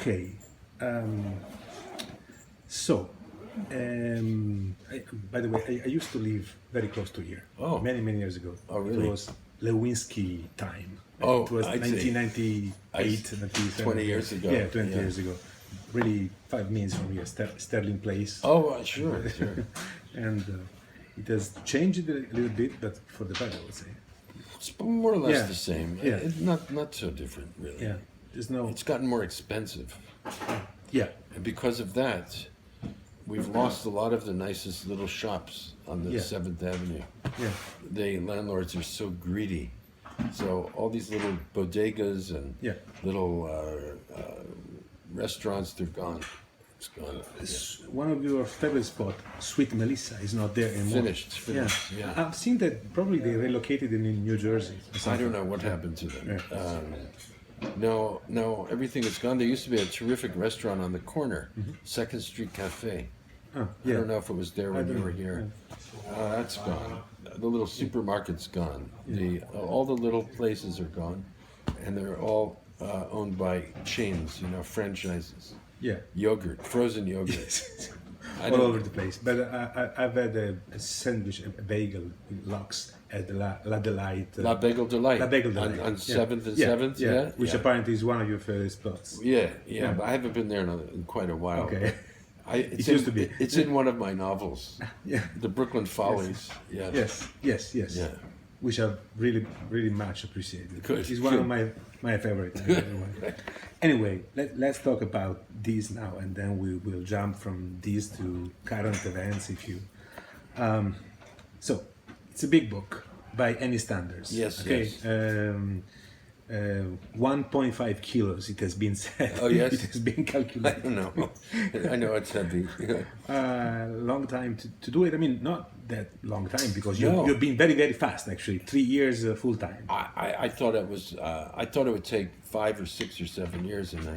Okay. Um, so, by the way, I used to live very close to here, Oh. many, many years ago. Oh, It really? was Lewinsky time. It Oh, was I see. 1998, 97. 20 years ago. Yeah, 20 Yeah. years ago. Really, 5 minutes from here, Sterling Place. Oh, sure, sure. And it has changed a little bit, but for the better, I would say. It's more or less Yeah. the same. Yeah. Not so different, really. Yeah, there's no. It's gotten more expensive. Yeah, And because of that, we've lost a lot of the nicest little shops on the Yeah. 7th Avenue. yeah, The landlords are so greedy. So all these little bodegas and yeah. little restaurants, they're gone. It's gone. One of your favorite spots, Sweet Melissa, is not there anymore. Finished, finished, yeah. I've seen that probably they relocated it in New Jersey. Or I something. don't know what happened to them. Yeah. No, everything is gone. There used to be a terrific restaurant on the corner, Second Street Cafe. Oh, I yeah. don't know if it was there when don't you were know, here. That's gone. The little supermarket's gone. All the little places are gone, and they're all owned by chains, franchises. Yeah. Yogurt, frozen yogurt. I All don't- over the place. But I've had a sandwich, a bagel with lox at La Delight. La Bagel Delight. La Bagel on Delight. 7th and 7th, yeah? Which apparently is one of your favorite spots. Yeah, but I haven't been there in quite a while. Okay. It's It used to be. It's in one of my novels, Yeah. The Brooklyn Follies. Yeah. Yes. Yeah. Which I really, really much appreciated. Good, It's one of good. my favorite. Anyway, let's talk about these now, and then we will jump from these to current events, if you. So, it's a big book by any standards. Yes, Okay. yes. 1.5 kilos. It has been said. Oh, yes? It has been I calculated. don't know. I know it's heavy. Long time to do it. I mean, not that long time because No. you've been very, very fast. Actually, 3 years full time. I thought it was. I thought it would take 5 or 6 or 7 years, and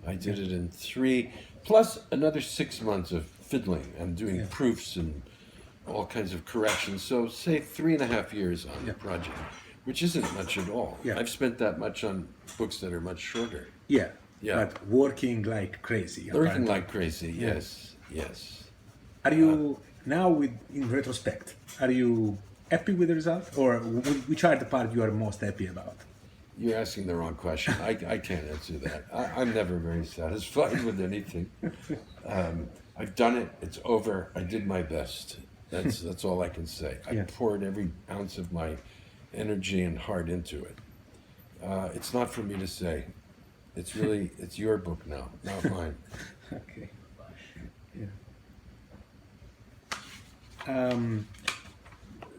I did it in 3, plus another 6 months of fiddling and doing proofs and all kinds of corrections. So say 3.5 years on the project, which isn't much at all. Yeah. I've spent that much on books that are much shorter. Yeah. Yeah. But working like crazy. Working apparently. like crazy. Yes. Are you now, in retrospect, are you happy with the result, or which are the part you are most happy about? You're asking the wrong question. I can't answer that. I'm never very satisfied with anything. I've done it. It's over. I did my best. That's all I can say. I Yeah. poured every ounce of my energy and heart into it. It's not for me to say. It's your book now, not mine. Okay. Yeah.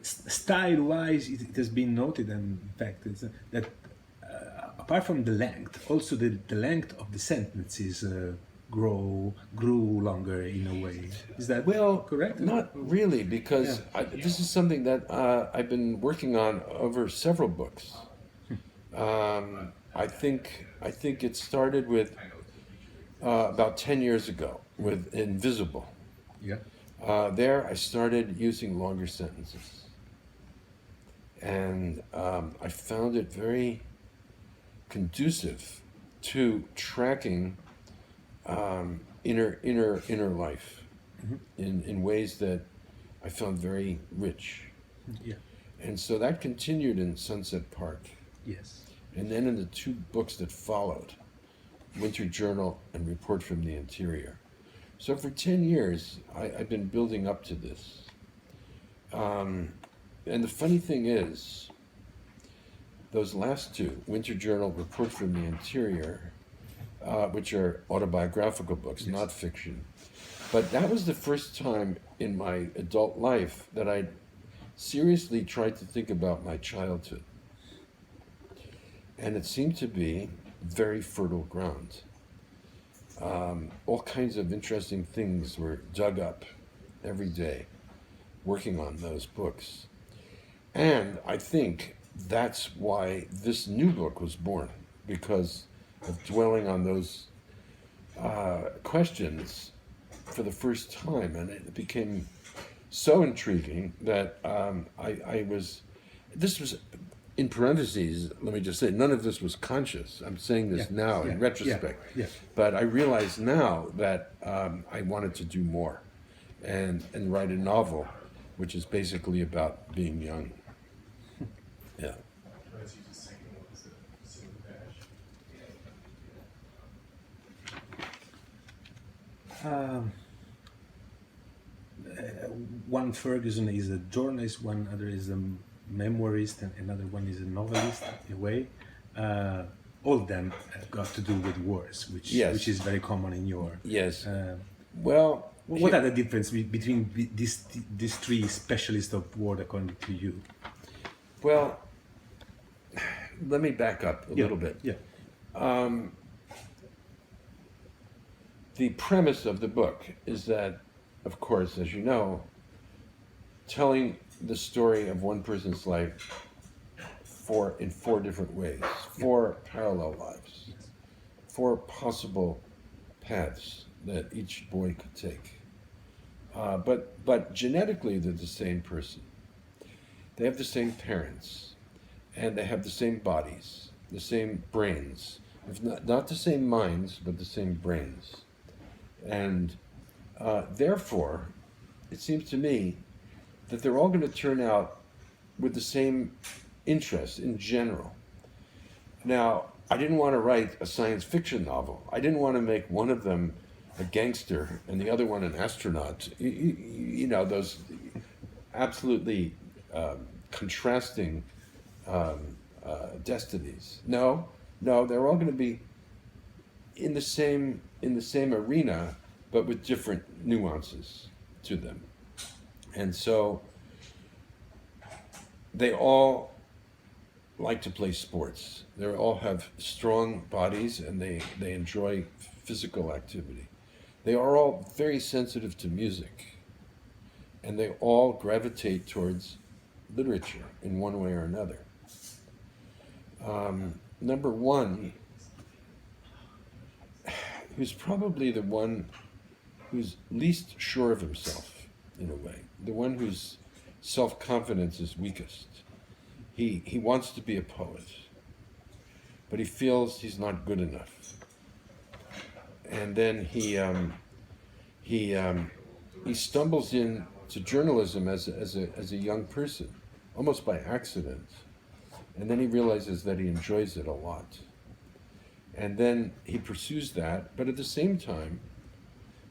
Style-wise, it has been noted, and in fact, that apart from the length, also the length of the sentences grew longer in a way. Is that correct? Not really, because this is something that I've been working on over several books. I think it started with about 10 years ago with Invisible. Yeah. There, I started using longer sentences, and I found it very conducive to tracking inner life in ways that I found very rich. Yeah. And so that continued in Sunset Park. Yes. And then in the 2 books that followed, Winter Journal and Report from the Interior. So for 10 years, I've been building up to this. And the funny thing is, those last 2, Winter Journal, Report from the Interior, which are autobiographical books, not fiction. But that was the first time in my adult life that I seriously tried to think about my childhood. And it seemed to be very fertile ground. All kinds of interesting things were dug up every day, working on those books. And I think that's why this new book was born, because of dwelling on those questions for the first time. And it became so intriguing that this was in parentheses, let me just say, none of this was conscious. I'm saying this Yeah, now yeah, in retrospect. yeah, yeah. But I realize now that I wanted to do more and write a novel, which is basically about being young. Yeah. Um, One Ferguson is a journalist, one other is a memoirist, and another one is a novelist in a way. All of them got to do with wars, Yes. which is very common in your. Yes. Uh, Well, what are the difference between these three specialists of war according to you? well, let me back up a little bit. Yeah. The premise of the book is that, of course, as you know, telling the story of one person's life in four different ways, four parallel lives, four possible paths that each boy could take. But genetically, they're the same person. They have the same parents, and they have the same bodies, the same brains, if not the same minds, but the same brains. And therefore, it seems to me that they're all going to turn out with the same interest in general. Now, I didn't want to write a science fiction novel. I didn't want to make one of them a gangster and the other one an astronaut. You know, those absolutely contrasting destinies. No, they're all going to be in the same arena, but with different nuances to them. And so they all like to play sports. They all have strong bodies and they enjoy physical activity. They are all very sensitive to music, and they all gravitate towards literature in one way or another. Number one, who's probably the one who's least sure of himself, in a way, the one whose self-confidence is weakest. He wants to be a poet, but he feels he's not good enough. And then he stumbles into journalism as a young person, almost by accident. And then he realizes that he enjoys it a lot. And then he pursues that, but at the same time,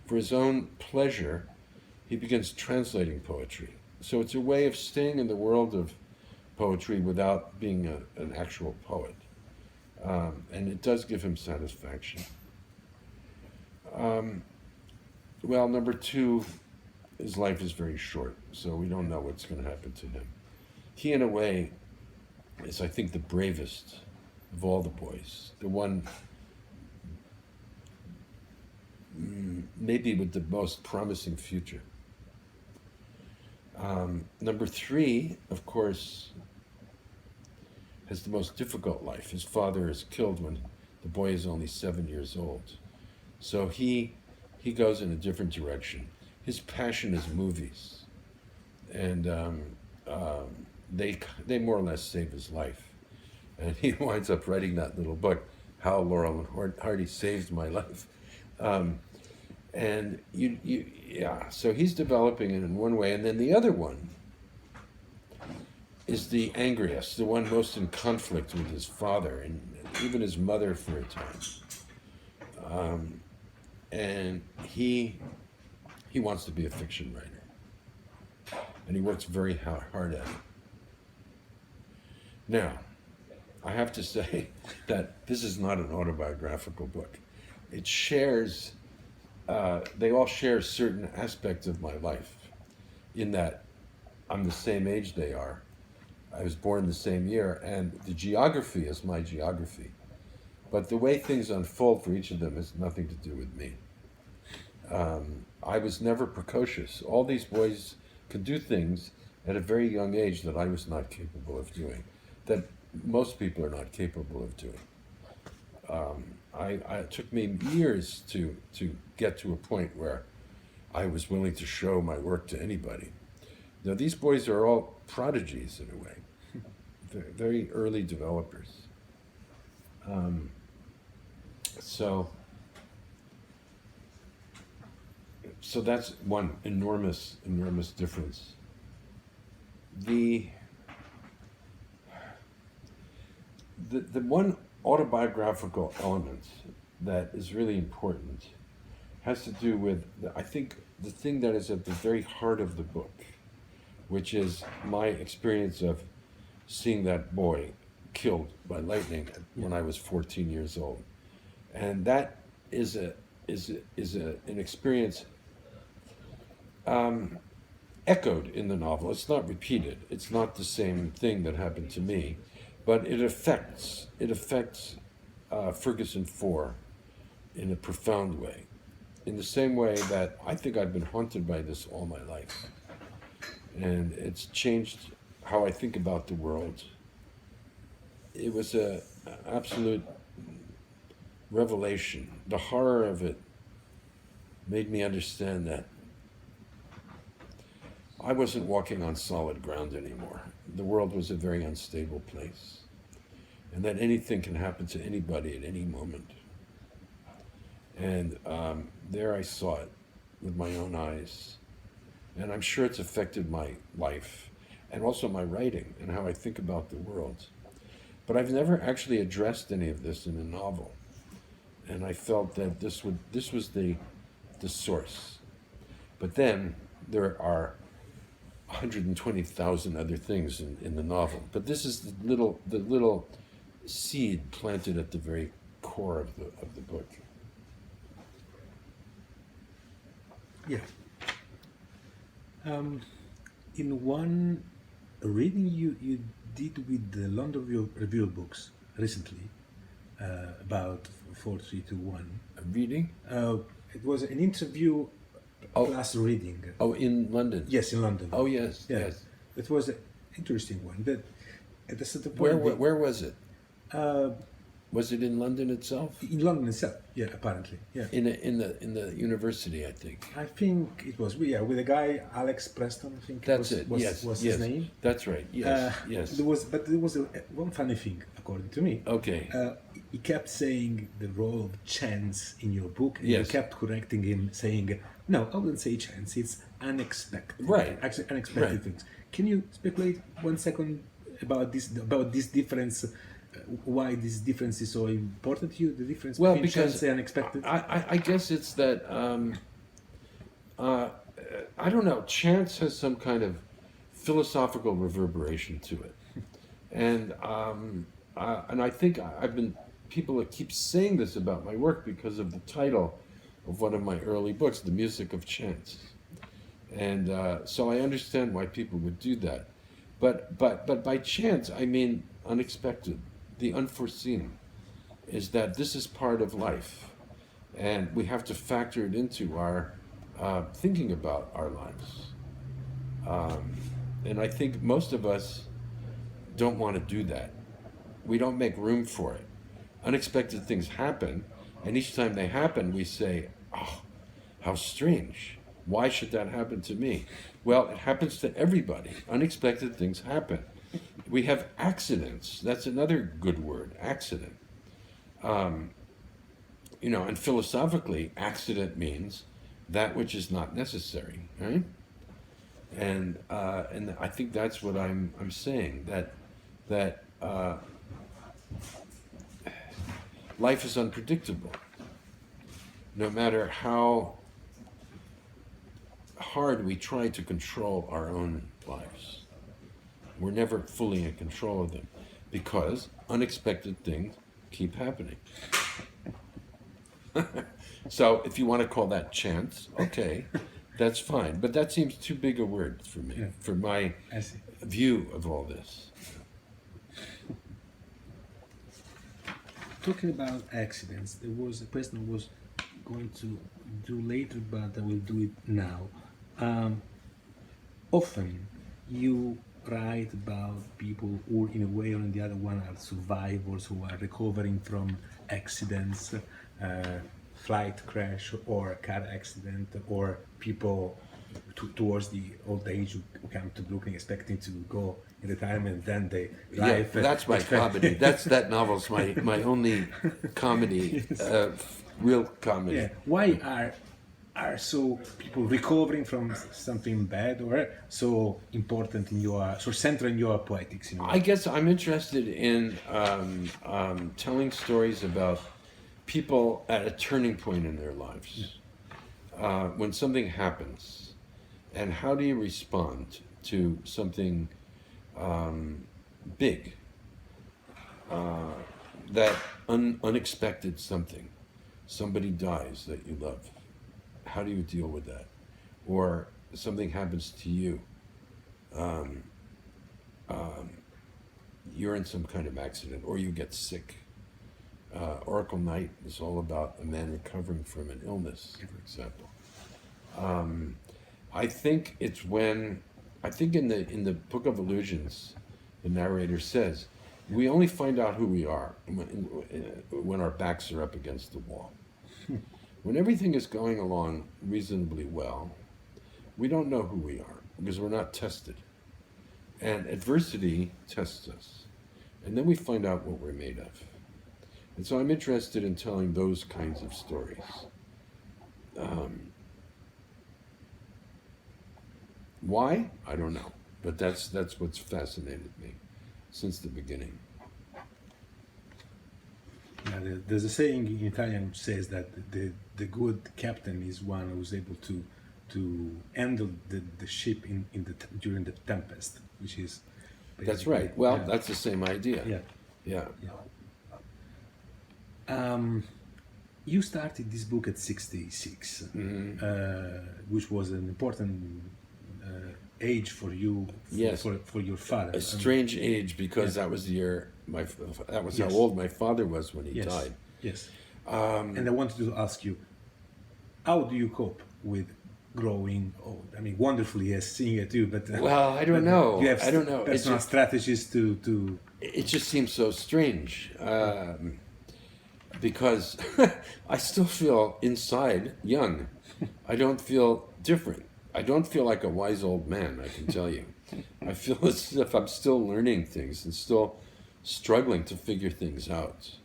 for his own pleasure, he begins translating poetry. So it's a way of staying in the world of poetry without being an actual poet. And it does give him satisfaction. Well, number two, his life is very short, so we don't know what's going to happen to him. He, in a way, is, I think, the bravest of all the boys, the one maybe with the most promising future. Number three, of course, has the most difficult life. His father is killed when the boy is only 7 years old. So he goes in a different direction. His passion is movies, and they more or less save his life. And he winds up writing that little book, How Laurel and Hardy Saved My Life. And so he's developing it in one way, and then the other one is the angriest, the one most in conflict with his father and even his mother for a time. And he wants to be a fiction writer, and he works very hard at it. Now, I have to say that this is not an autobiographical book. It shares, they all share certain aspects of my life, in that I'm the same age they are. I was born the same year, and the geography is my geography. But the way things unfold for each of them has nothing to do with me. I was never precocious. All these boys could do things at a very young age that I was not capable of doing, that most people are not capable of doing. It took me years to get to a point where I was willing to show my work to anybody. Now, these boys are all prodigies in a way, very early developers. Um, so, so that's one enormous, enormous difference. The the one autobiographical element that is really important has to do with, I think, the thing that is at the very heart of the book, which is my experience of seeing that boy killed by lightning when I was 14 years old, and that is an experience echoed in the novel. It's not repeated. It's not the same thing that happened to me, but it affects Ferguson 4 in a profound way, in the same way that I think I've been haunted by this all my life, and it's changed how I think about the world. It was a absolute revelation. The horror of it made me understand that I wasn't walking on solid ground anymore. The world was a very unstable place, and that anything can happen to anybody at any moment. And there I saw it with my own eyes. And I'm sure it's affected my life and also my writing and how I think about the world. But I've never actually addressed any of this in a novel. And I felt that this was the source. But then there are 120,000 other things in the novel. But this is the little seed planted at the very core of the book. Yeah. In one reading you did with the London Review of Books recently about 4321. A reading? It was an interview plus reading. Oh, in London? Yes, in London. Oh, yes, Yeah. yes. It was an interesting one. But at a certain point, Where was it? uh, Was it in London itself? in London itself. Yeah, apparently. Yeah. In the university, I think. I think it was with a guy, Alex Preston. I think That's was yes, was yes. his name. That's right. Yes, yes. There was one funny thing, according to me. Okay. He kept saying the role of chance in your book, and Yes. you kept correcting him, saying, "No, I wouldn't say chance. It's unexpected. Right. Actually, unexpected Right. things." Can you speculate 1 second about this difference? Why this difference is so important to you? The difference Well, between because chance and unexpected. I guess it's that I don't know. Chance has some kind of philosophical reverberation to it, and I think people keep saying this about my work because of the title of one of my early books, "The Music of Chance," and so I understand why people would do that, but by chance I mean unexpected, the unforeseen. Is that this is part of life, and we have to factor it into our thinking about our lives. And I think most of us don't want to do that. We don't make room for it. Unexpected things happen, and each time they happen, we say, "Oh, how strange. Why should that happen to me?" Well, it happens to everybody. Unexpected things happen. We have accidents. That's another good word, accident. And philosophically, accident means that which is not necessary, right? And I think that's what I'm saying, that life is unpredictable. No matter how hard we try to control our own lives, we're never fully in control of them because unexpected things keep happening. So if you want to call that chance, okay, that's fine. But that seems too big a word for me, for my I see. view of all this. Talking about accidents, there was a question I was going to do later, but I will do it now. Often you write about people who, in a way or in the other one, are survivors who are recovering from accidents, flight crash or car accident, or people towards the old age who come to Brooklyn expecting to go in retirement, then they Yeah, life. that's my comedy. That novel's my only comedy, real comedy. Yeah. Why are so people recovering from something bad or so important in your so central in your poetics? I guess I'm interested in telling stories about people at a turning point in their lives. When something happens, and how do you respond to something big, that unexpected something, somebody dies that you love. How do you deal with that? Or something happens to you. You're in some kind of accident, or you get sick. Oracle Night is all about a man recovering from an illness, for example. I think it's when, I think in the Book of Illusions, the narrator says, we only find out who we are when our backs are up against the wall. When everything is going along reasonably well, we don't know who we are because we're not tested. And adversity tests us. And then we find out what we're made of. And so I'm interested in telling those kinds of stories. Why? I don't know. But that's what's fascinated me since the beginning. Yeah, there's a saying in Italian which says that the good captain is one who's able to handle the ship during the tempest, which is That's right. Well, yeah. that's the same idea. Yeah. Yeah. You started this book at 66, which was an important age for you, Yes. for your father. A strange age because that was the year that was how Yes. old my father was when he Yes. died. Yes. And I wanted to ask you, how do you cope with growing old? I mean, wonderfully as seeing it too, but Well, I don't know. You have I don't know. It's personal just, strategies to. it just seems so strange because I still feel inside young. I don't feel different. I don't feel like a wise old man, I can tell you. I feel as if I'm still learning things and still struggling to figure things out.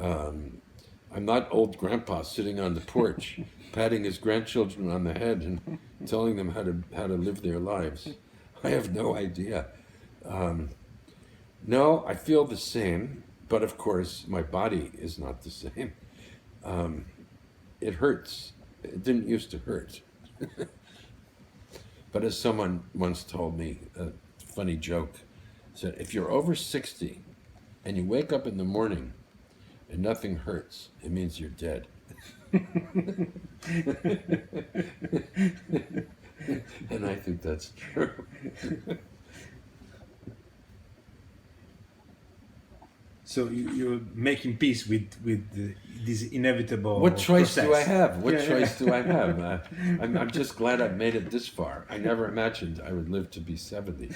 I'm not old grandpa sitting on the porch, patting his grandchildren on the head and telling them how to live their lives. I have no idea. No, I feel the same, but of course my body is not the same. It hurts. It didn't used to hurt. But as someone once told me, a funny joke, said, if you're over 60 and you wake up in the morning and nothing hurts, it means you're dead. And I think that's true. So you're making peace with this inevitable. What choice do I process. have? What Yeah, choice do I have? I'm just glad I've made it this far. I never imagined I would live to be 70.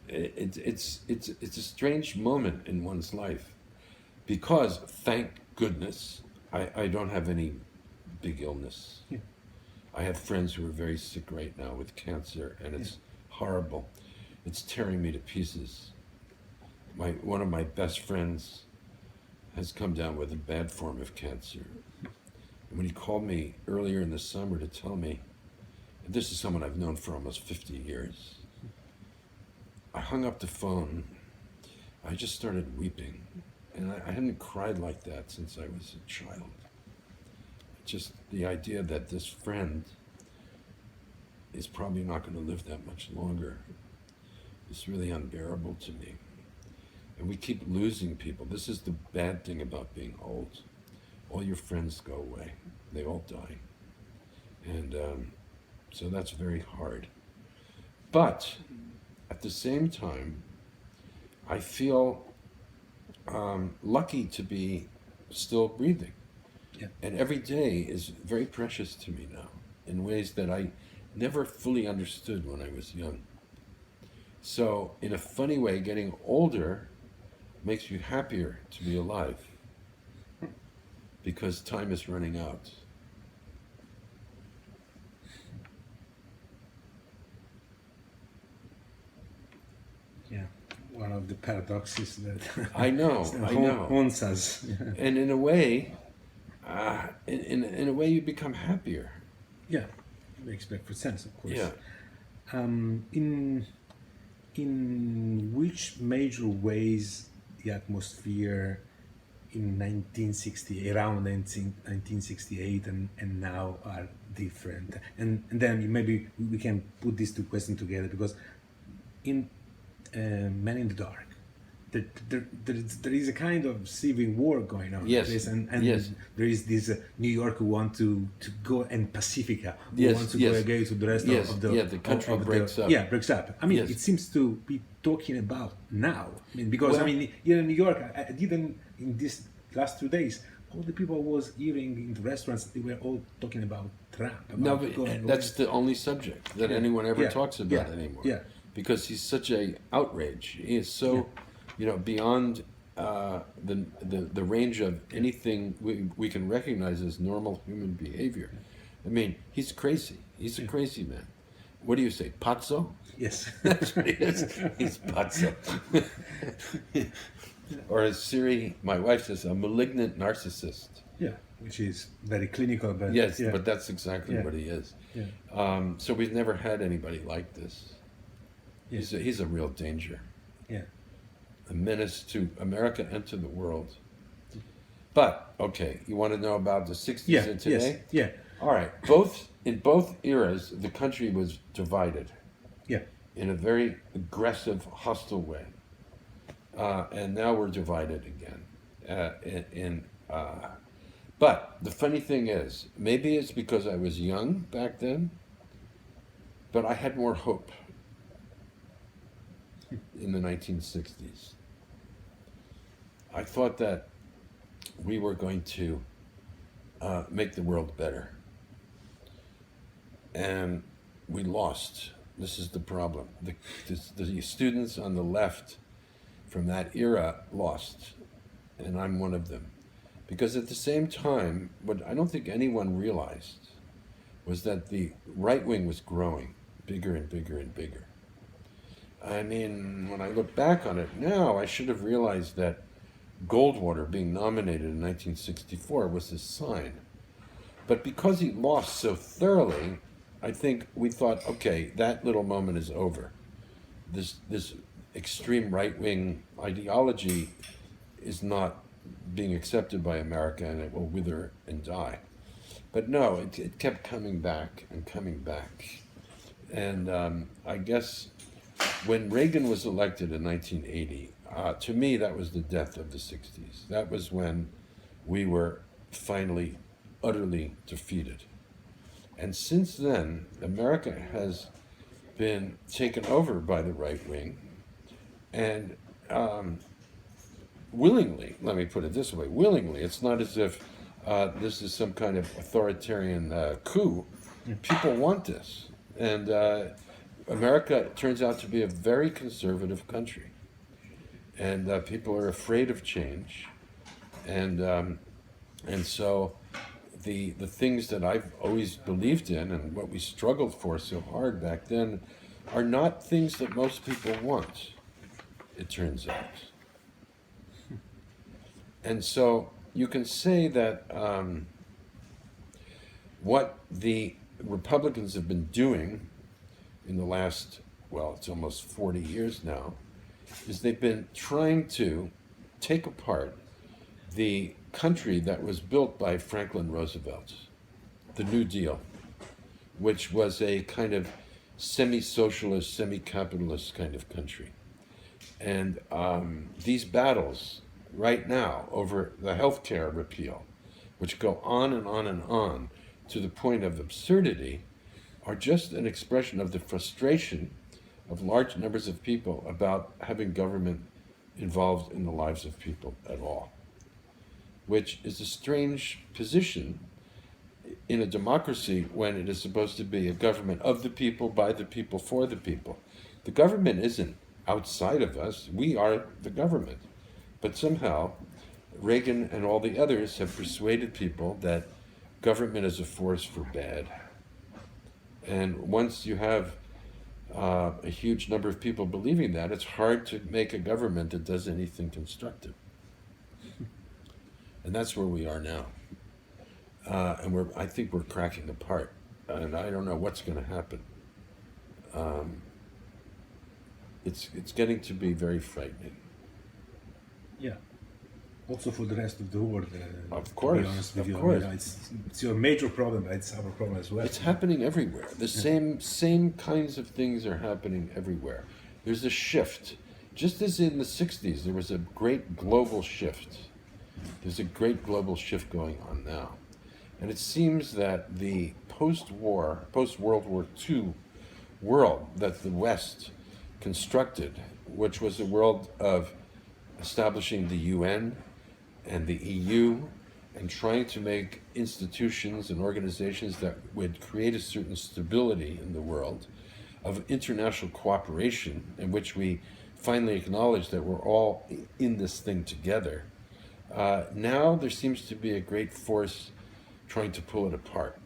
It's a strange moment in one's life because, thank goodness, I don't have any big illness. Yeah. I have friends who are very sick right now with cancer, and it's horrible. It's tearing me to pieces. One of my best friends has come down with a bad form of cancer. And when he called me earlier in the summer to tell me, and this is someone I've known for almost 50 years, I hung up the phone. I just started weeping. And I hadn't cried like that since I was a child. Just the idea that this friend is probably not going to live that much longer is really unbearable to me. And we keep losing people. This is the bad thing about being old. All your friends go away. They all die. And so that's very hard. But at the same time, I feel lucky to be still breathing. Yeah. And every day is very precious to me now in ways that I never fully understood when I was young. So in a funny way, getting older makes you happier to be alive because time is running out. of the paradoxes that I know, I know. haunts us. And in a way, in a way, you become happier. Yeah, makes perfect sense, of course. Yeah. In which major ways the atmosphere in 1960, around 1968 and now are different? And then maybe we can put these two questions together, because in Man in the Dark, there is a kind of civil war going on. Yes, This, and yes. there is this New York who want to go, and Pacifica who Yes, wants to yes. go again to the rest Yes, of the yeah, the country of breaks up. Yeah, breaks up. I mean, Yes. it seems to be talking about now. I mean, because Well- I mean, here in New York, I didn't in these last 2 days. All the people I was hearing in the restaurants, they were all talking about Trump. About No, but going that's away. the only subject that anyone ever talks about anymore. Yeah. Because he's such a outrage. He is so, beyond the range of anything we can recognize as normal human behavior. I mean, he's crazy. He's a crazy man. What do you say, pazzo? Yes. That's what he is. He's pazzo. Or as Siri, my wife says, a malignant narcissist. Yeah, which is very clinical, but Yes, yeah. but that's exactly Yeah. what he is. Yeah. So we've never had anybody like this. Yeah. He's a real danger, Yeah. a menace to America and to the world. But okay, you want to know about the '60s Yeah. and today? Yes. Yeah. All right. In both eras, the country was divided Yeah. in a very aggressive, hostile way, and now we're divided again. But the funny thing is, maybe it's because I was young back then, but I had more hope in the 1960s. I thought that we were going to make the world better. And we lost. This is the problem. The students on the left from that era lost, and I'm one of them. Because at the same time, what I don't think anyone realized was that the right wing was growing bigger and bigger and bigger. I mean, when I look back on it now, I should have realized that Goldwater being nominated in 1964 was a sign. But because he lost so thoroughly, I think we thought, okay, that little moment is over. This extreme right-wing ideology is not being accepted by America, and it will wither and die. But no, it kept coming back and coming back. And I guess when Reagan was elected in 1980, to me, that was the death of the 60s. That was when we were finally utterly defeated. And since then, America has been taken over by the right wing, and willingly, let me put it this way, willingly. It's not as if this is some kind of authoritarian coup. People want this. And America turns out to be a very conservative country. And people are afraid of change. And so the things that I've always believed in and what we struggled for so hard back then are not things that most people want, it turns out. And so you can say that what the Republicans have been doing in the last, well, it's almost 40 years now, is they've been trying to take apart the country that was built by Franklin Roosevelt, the New Deal, which was a kind of semi-socialist, semi-capitalist kind of country. And these battles right now over the health care repeal, which go on and on and on to the point of absurdity, are just an expression of the frustration of large numbers of people about having government involved in the lives of people at all, which is a strange position in a democracy when it is supposed to be a government of the people, by the people, for the people. The government isn't outside of us. We are the government. But somehow, Reagan and all the others have persuaded people that government is a force for bad. And once you have a huge number of people believing that, it's hard to make a government that does anything constructive. And that's where we are now. I think we're cracking apart. And I don't know what's going to happen. It's getting to be very frightening. Yeah. Also for the rest of the world. Of course, to be honest with of you, course. I mean, it's your major problem, but it's our problem as well. It's happening everywhere. The same kinds of things are happening everywhere. There's a shift. Just as in the 60s, there was a great global shift. There's a great global shift going on now. And it seems that the post-World War II world that the West constructed, which was a world of establishing the UN and the EU and trying to make institutions and organizations that would create a certain stability in the world, of international cooperation in which we finally acknowledge that we're all in this thing together. Now there seems to be a great force trying to pull it apart.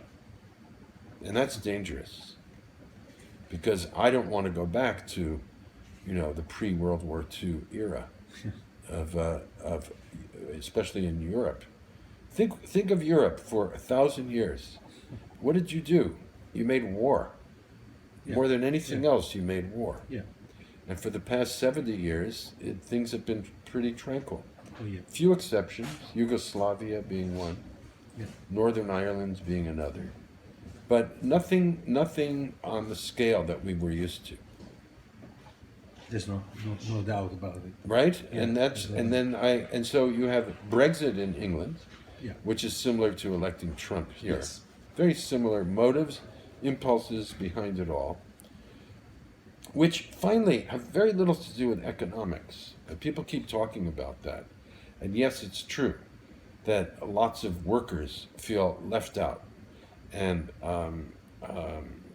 And that's dangerous, because I don't want to go back to, the pre-World War II era of especially in Europe. Think of Europe for 1,000 years. What did you do? You made war. Yeah. More than anything Yeah. else, you made war. Yeah. And for the past 70 years, things have been pretty tranquil. Oh, yeah. Few exceptions, Yugoslavia being one, Yeah. Northern Ireland being another. But nothing on the scale that we were used to. There's no doubt about it. Right? Yeah, And so you have Brexit in England, Yeah. which is similar to electing Trump here. Yes. Very similar motives, impulses behind it all, which finally have very little to do with economics. And people keep talking about that. And yes, it's true that lots of workers feel left out and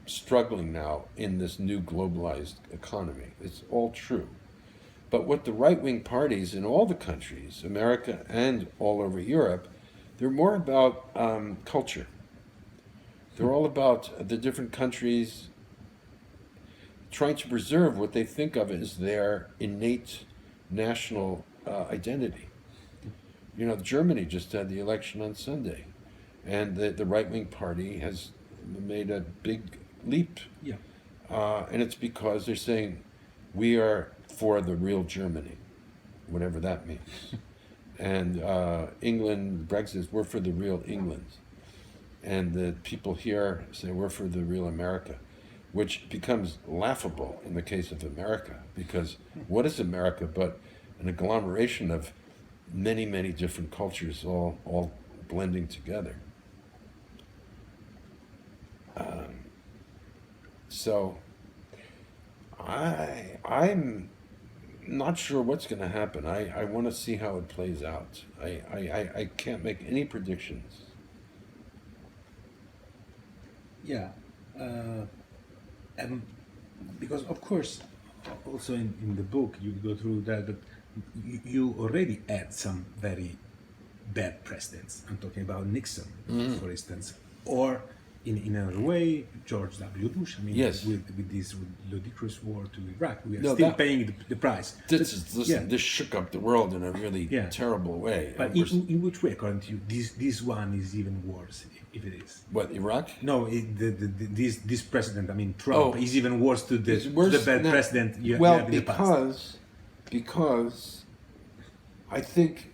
struggling now in this new globalized economy. It's all true. But what the right-wing parties in all the countries, America and all over Europe, they're more about culture. They're all about the different countries trying to preserve what they think of as their innate national identity. Germany just had the election on Sunday, and the right-wing party has made a big leap. Yeah. And it's because they're saying, we are for the real Germany, whatever that means. And England, Brexit, we're for the real England. And the people here say, we're for the real America, which becomes laughable in the case of America, because what is America but an agglomeration of many, many different cultures all blending together? So I'm not sure what's going to happen. I want to see how it plays out. I can't make any predictions. Yeah. And because of course, also in the book you go through that, but you already had some very bad presidents. I'm talking about Nixon, for instance, or in another way, George W. Bush. I mean, Yes. with this ludicrous war to Iraq, we are No, still that- paying the price. This shook up the world in a really Yeah. terrible way. But And we're- in which way, according to you, this one is even worse, if it is? what, Iraq? No, this president, I mean Trump, is even worse to It's the worse bad than- president you well, had in the past. because I think,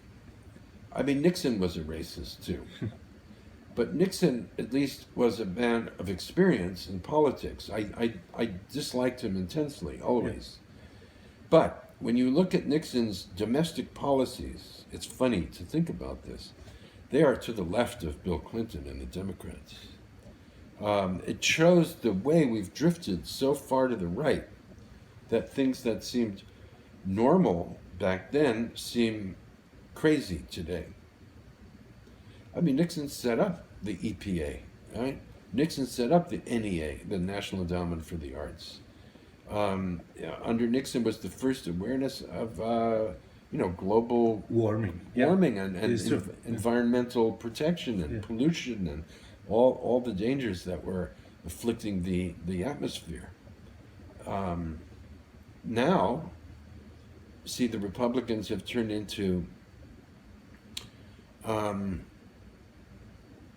Nixon was a racist too. But Nixon, at least, was a man of experience in politics. I disliked him intensely, always. But when you look at Nixon's domestic policies, it's funny to think about this. They are to the left of Bill Clinton and the Democrats. It shows the way we've drifted so far to the right that things that seemed normal back then seem crazy today. Nixon set up the EPA, right? Nixon set up the NEA, the National Endowment for the Arts. Under Nixon was the first awareness of, global Warming. warming and It's true. environmental protection and Yeah. pollution and all the dangers that were afflicting the atmosphere. Now, see, the Republicans have turned into,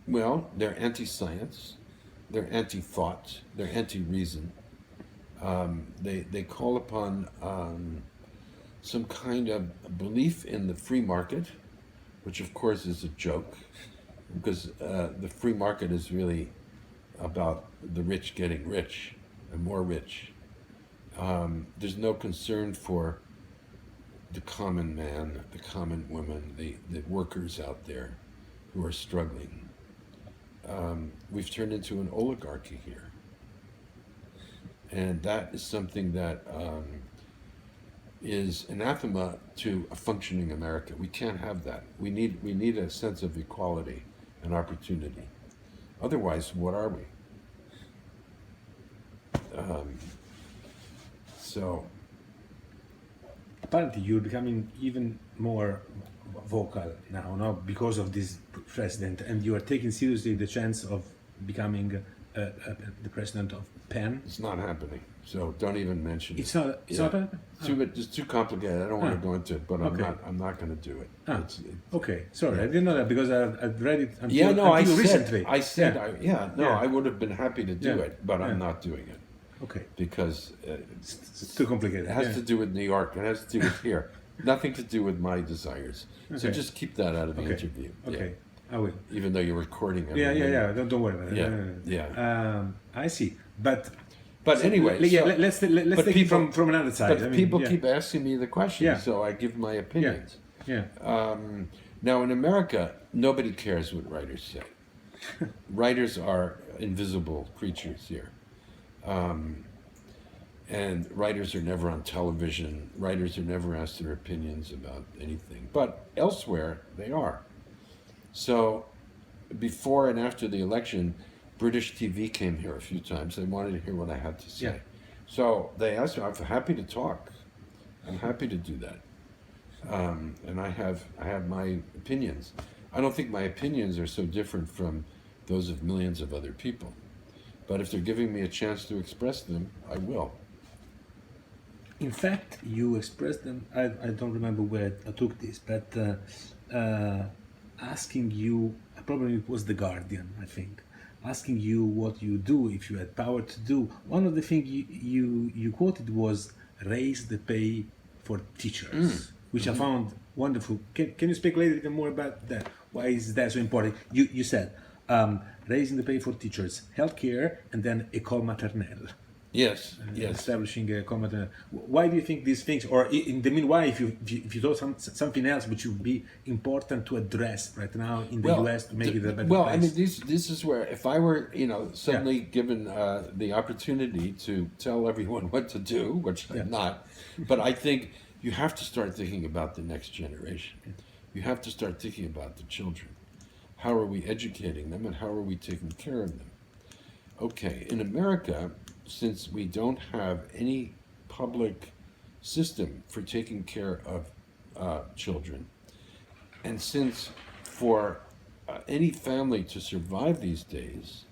well, they're anti-science, they're anti-thought, they're anti-reason. They call upon some kind of belief in the free market, which of course is a joke, because the free market is really about the rich getting rich and more rich. There's no concern for the common man, the common woman, the workers out there who are struggling. We've turned into an oligarchy here. And that is something that is anathema to a functioning America. We can't have that. We need a sense of equality and opportunity. Otherwise, what are we? So Apparently, you're becoming even more vocal now, no? Because of this president, and you are taking seriously the chance of becoming the president of Penn. it's not happening. So don't even mention it. It's not. It's Yeah. not. It's too complicated. I don't want to go into it, but Okay. I'm not going to do it. Ah, It's- okay, sorry, I didn't know that because I've read it until, yeah, no, until I recently. said, Yeah. I would have been happy to do Yeah. it, but Yeah. I'm not doing it Okay, because it's too complicated. it has yeah. to do with New York. It has to do with here. Nothing to do with my desires. So Okay. just keep that out of the Okay. interview. Okay, I will. Yeah. Even though you're recording it. Yeah. Don't worry about it. Yeah. I see, but But anyway, yeah, so- let's but take it from another side. But I mean, people yeah. keep asking me the question, Yeah. so I give my opinions. Yeah. Now, in America, nobody cares what writers say. Writers are invisible creatures here. And writers are never on television. Writers are never asked their opinions about anything. But elsewhere, they are. So, before and after the election, British TV came here a few times. They wanted to hear what I had to say. Yeah. So they asked me, I'm happy to talk. I'm happy to do that. And I have my opinions. I don't think my opinions are so different from those of millions of other people. But if they're giving me a chance to express them, I will. In fact, you expressed them. I don't remember where I took this, but asking you, probably it was The Guardian, I think, asking you what you do if you had power to do. One of the things you quoted was raise the pay for teachers, which I found wonderful. Can you speak a little bit more about that? Why is that so important? You said raising the pay for teachers, healthcare, and then école maternelle. Yes, yes. Establishing a common. Why do you think these things, or in the meanwhile, if you thought something else which would be important to address right now in the U.S. to make it a better well, place? I mean, this is where if I were, suddenly given the opportunity to tell everyone what to do, which I'm not, but I think you have to start thinking about the next generation. You have to start thinking about the children. How are we educating them, and how are we taking care of them? Okay, in America, since we don't have any public system for taking care of children, and since for any family to survive these days,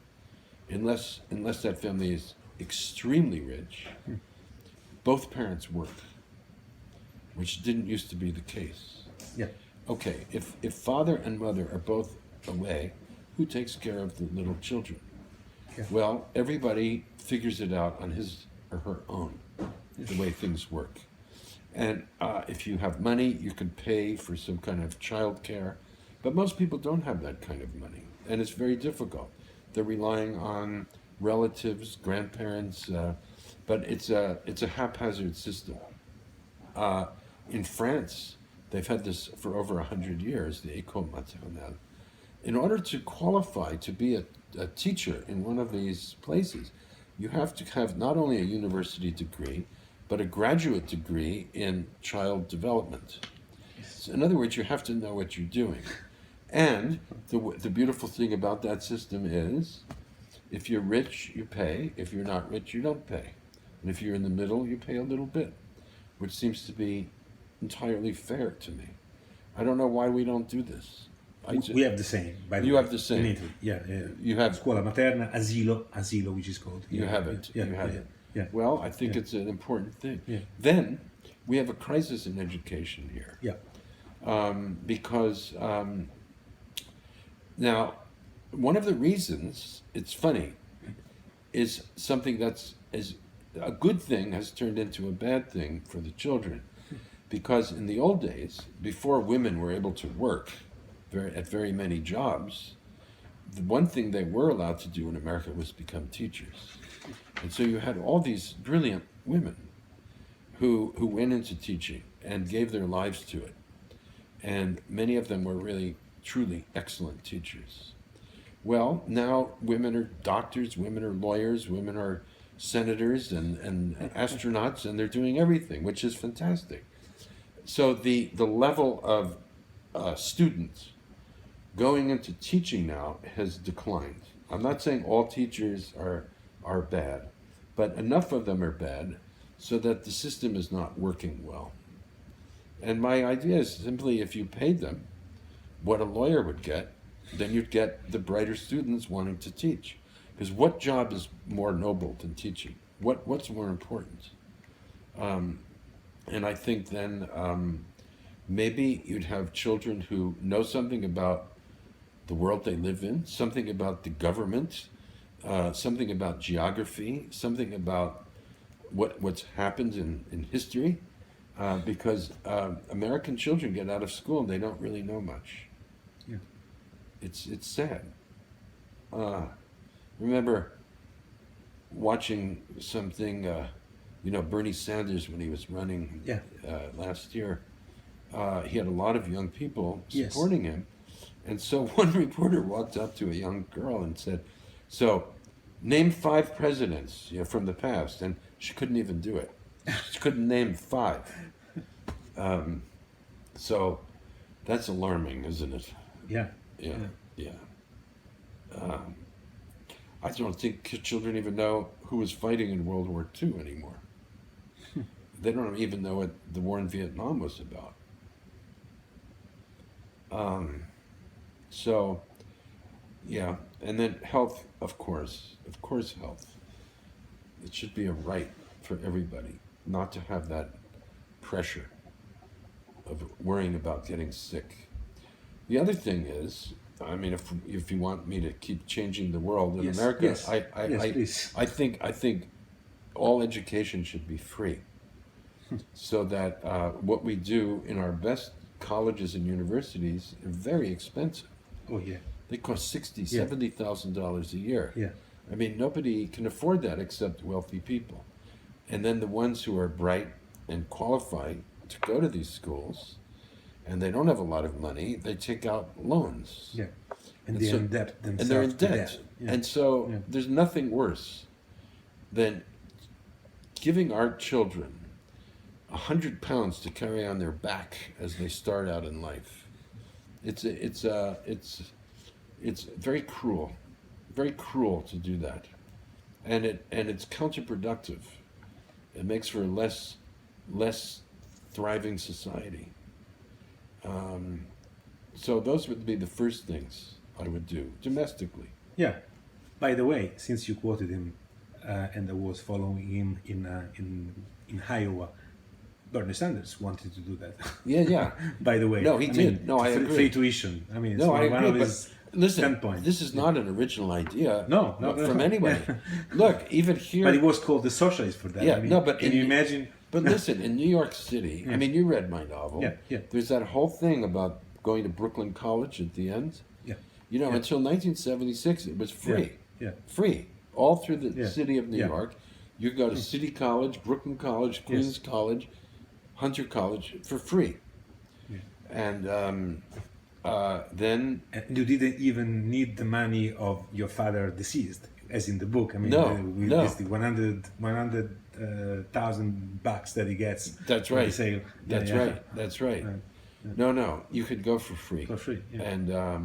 unless that family is extremely rich, both parents work, which didn't used to be the case. Yeah. Okay, if father and mother are both away, who takes care of the little children? Yeah. Well, everybody figures it out on his or her own, the way things work. And if you have money, you can pay for some kind of child care. But most people don't have that kind of money, and it's very difficult. They're relying on relatives, grandparents, but it's a haphazard system. In France, they've had this for over 100 years, the école maternelle. In order to qualify to be a teacher in one of these places, you have to have not only a university degree, but a graduate degree in child development. So in other words, you have to know what you're doing. And the beautiful thing about that system is, if you're rich, you pay. If you're not rich, you don't pay. And if you're in the middle, you pay a little bit, which seems to be entirely fair to me. I don't know why we don't do this. We have the same. By the You way, have the same. in Italy. Yeah. You have scuola materna, asilo, which is called. You have it. Yeah. You have it. Yeah. Well, I think Yeah. it's an important thing. Yeah. Then we have a crisis in education here. Yeah. Because now, one of the reasons it's funny is something that's is a good thing has turned into a bad thing for the children, because in the old days, before women were able to work at very many jobs, the one thing they were allowed to do in America was become teachers, and so you had all these brilliant women who went into teaching and gave their lives to it. And many of them were really, truly excellent teachers. Well, now women are doctors, women are lawyers, women are senators and astronauts, and they're doing everything, which is fantastic. So the level of students going into teaching now has declined. I'm not saying all teachers are bad, but enough of them are bad so that the system is not working well. And my idea is simply, if you paid them what a lawyer would get, then you'd get the brighter students wanting to teach. Because what job is more noble than teaching? What's more important? And I think then maybe you'd have children who know something about the world they live in, something about the government, something about geography, something about what's happened in history. Because American children get out of school and they don't really know much. Yeah. It's sad. Remember watching something, Bernie Sanders when he was running Yeah. last year. He had a lot of young people Yes. supporting him. And so one reporter walked up to a young girl and said, so name 5 presidents from the past. And she couldn't even do it. She couldn't name 5. So that's alarming, isn't it? Yeah. Yeah. I don't think children even know who was fighting in World War II anymore. They don't even know what the war in Vietnam was about. So, yeah. And then health, of course health. It should be a right for everybody not to have that pressure of worrying about getting sick. The other thing is, I mean, if you want me to keep changing the world in America, yes, please. I think all education should be free, so that what we do in our best colleges and universities are very expensive. Oh yeah. They cost $60,000, Yeah. $70,000 a year. Yeah. I mean, nobody can afford that except wealthy people. And then the ones who are bright and qualified to go to these schools, and they don't have a lot of money, they take out loans. Yeah. And they're in debt themselves. And they're in to debt. that. Yeah. And so Yeah. there's nothing worse than giving our children 100 pounds to carry on their back as they start out in life. It's very cruel to do that, and it's counterproductive. It makes for a less thriving society. So those would be the first things I would do domestically. Yeah. By the way, since you quoted him, and I was following him in Iowa, Bernie Sanders wanted to do that. Yeah. By the way, No, he did. No, I agree. Free tuition. I mean, it's No, I one agree. of his But listen, standpoints. this is not an original idea. No, from anybody. Look, even here. But he was called the socialist for that. Yeah, I mean, no, but can you imagine? But listen, in New York City, I mean, you read my novel. Yeah. There's that whole thing about going to Brooklyn College at the end. Yeah. Until 1976, it was free. Yeah. Free. All through the city of New Yeah. York. You go to City College, Brooklyn College, Queens College, Hunter College for free. Yeah. And then... And you didn't even need the money of your father deceased, as in the book. I mean, No. it's the 100,000 bucks that he gets. That's from right. the sale. That's Yeah. right. That's right. No. You could go for free. For free. Yeah.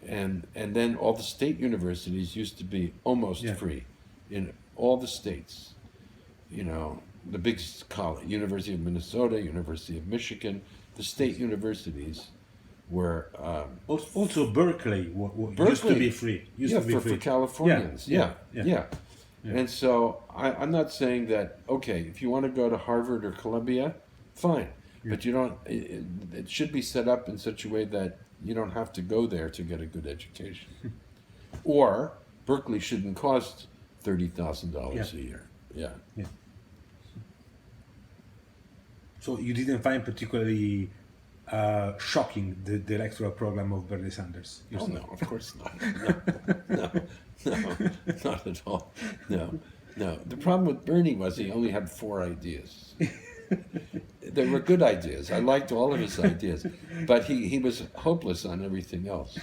And then all the state universities used to be almost free in all the states. The big college, University of Minnesota, University of Michigan, the state universities were Also, Berkeley used to be free. For Californians. Yeah. And so I'm not saying that, okay, if you want to go to Harvard or Columbia, fine. But you don't, it should be set up in such a way that you don't have to go there to get a good education. Or Berkeley shouldn't cost $30,000 a year. Yeah. Yeah. So you didn't find particularly shocking the electoral program of Bernie Sanders? Oh, no, of course not. No, not at all. No. The problem with Bernie was he only had 4 ideas. They were good ideas. I liked all of his ideas, but he was hopeless on everything else.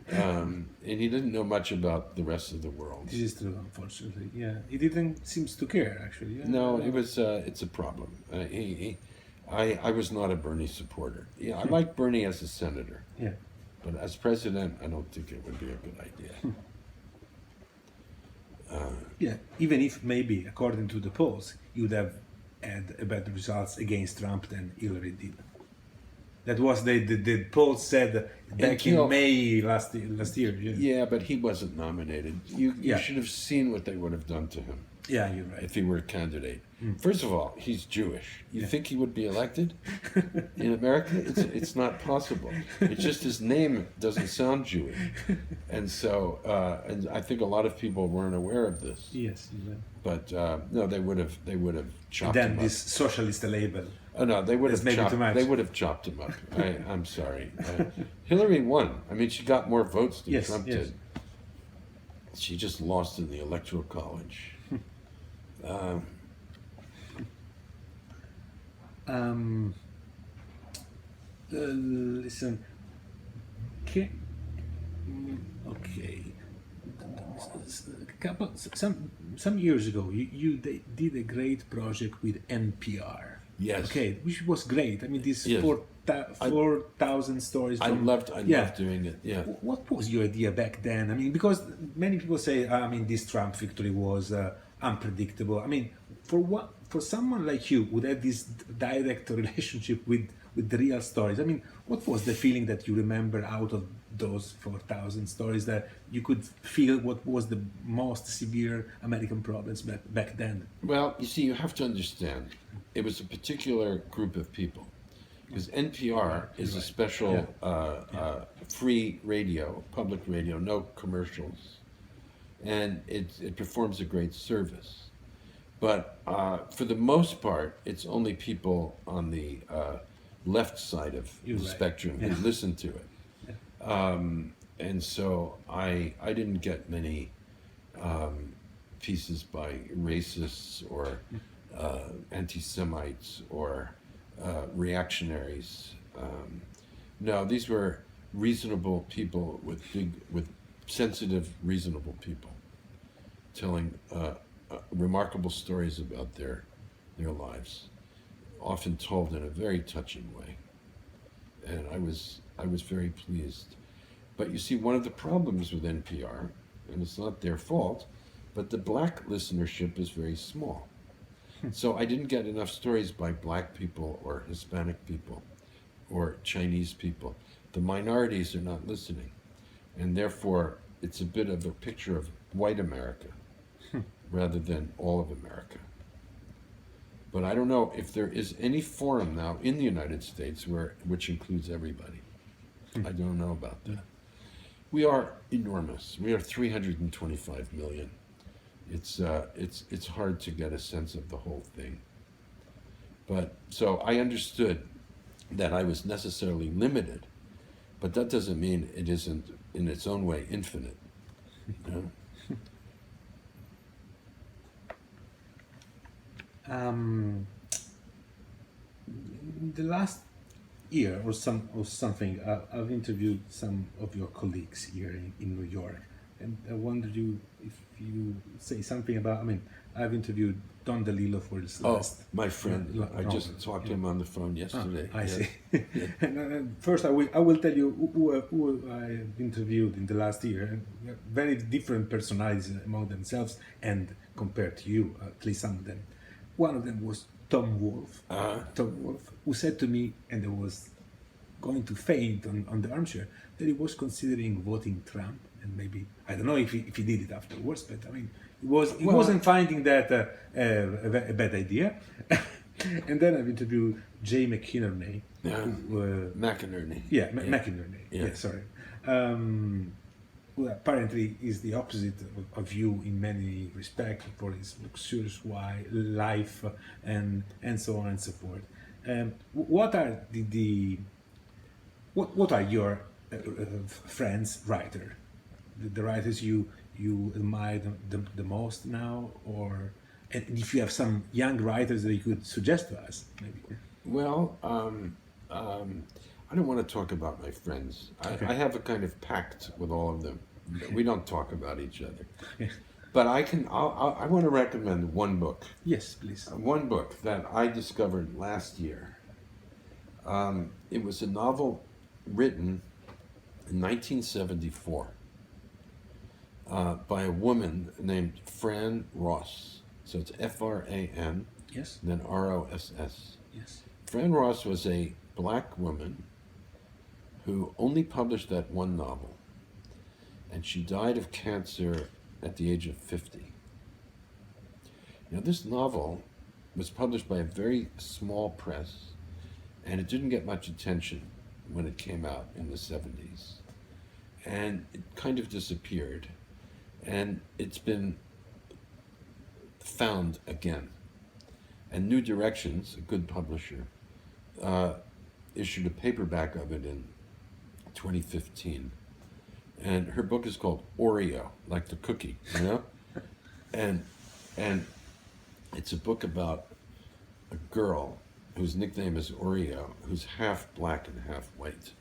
And he didn't know much about the rest of the world. This is true, unfortunately. Yeah, he didn't seems to care actually. Yeah. No, it's a problem. I was not a Bernie supporter. Yeah, I like Bernie as a senator. Yeah. But as president, I don't think it would be a good idea. Yeah, even if maybe according to the polls, you would have had better results against Trump than Hillary did. That was the polls said back in May last year. Yeah, Yeah, but he wasn't nominated. You Yeah. should have seen what they would have done to him yeah, you're right. if he were a candidate. First of all, he's Jewish. You think he would be elected in America? It's not possible. It's just his name doesn't sound Jewish, and so and I think a lot of people weren't aware of this. Yes, you're right. But no, they would have chopped Then him this up. socialist label. Oh no, they would That's have maybe too chopped. much. They would have chopped him up. I'm sorry. Hillary won. I mean, she got more votes than Yes, Trump yes. did. She just lost in the electoral college. Listen, okay. Some years ago, you did a great project with NPR. Yes. Okay, which was great. I mean, these Yes. 4,000 stories. I From, loved yeah. doing it. Yeah. What was your idea back then? I mean, because many people say, I mean, this Trump victory was unpredictable. I mean, for someone like you who had this direct relationship with the real stories, I mean, what was the feeling that you remember out of those 4,000 stories that you could feel what was the most severe American problems back then? Well, you see, you have to understand, it was a particular group of people, because NPR is a special free radio, public radio, no commercials, and it performs a great service. But for the most part, it's only people on the left side of You're the right. spectrum who Yeah. listen to it. And so I didn't get many pieces by racists or anti-Semites or reactionaries. No, these were reasonable people with sensitive, reasonable people telling remarkable stories about their lives, often told in a very touching way. And I was very pleased. But you see, one of the problems with NPR, and it's not their fault, but the black listenership is very small. So I didn't get enough stories by black people or Hispanic people or Chinese people. The minorities are not listening. And therefore, it's a bit of a picture of white America rather than all of America. But I don't know if there is any forum now in the United States which includes everybody. I don't know about that. We are enormous. We are 325 million. It's hard to get a sense of the whole thing. But so I understood that I was necessarily limited, but that doesn't mean it isn't in its own way infinite. You know? The last year or something, I've interviewed some of your colleagues here in New York, and I wondered if you say something about. I mean, I've interviewed Don DeLillo for his Oh, last. my friend, I just novel. talked to him on the phone yesterday. I Yeah. see. And first, I will tell you who I interviewed in the last year. Very different personalities among themselves and compared to you, at least some of them. One of them was Tom Wolfe. Tom Wolfe, who said to me, and I was going to faint on the armchair, that he was considering voting Trump, and maybe I don't know if he did it afterwards, but I mean, he wasn't finding that a bad idea. And then I've interviewed Jay McInerney. McInerney. McInerney. Yeah. Yeah, sorry. Who apparently is the opposite of you in many respects for his luxurious life and so on and so forth. What are what are your friends writer, the writers you admire the most now, or and if you have some young writers that you could suggest to us, maybe? Well, I don't want to talk about my friends. Okay. I have a kind of pact with all of them. We don't talk about each other. Yes. But I want to recommend one book. Yes, please. One book that I discovered last year. It was a novel written in 1974 by a woman named Fran Ross. So it's Fran, Yes. and then Ross. Yes. Fran Ross was a black woman who only published that one novel, and she died of cancer at the age of 50. Now, this novel was published by a very small press, and it didn't get much attention when it came out in the 70s. And it kind of disappeared, and it's been found again. And New Directions, a good publisher, issued a paperback of it in 2015. And her book is called Oreo, like the cookie, you know? and it's a book about a girl whose nickname is Oreo, who's half black and half white.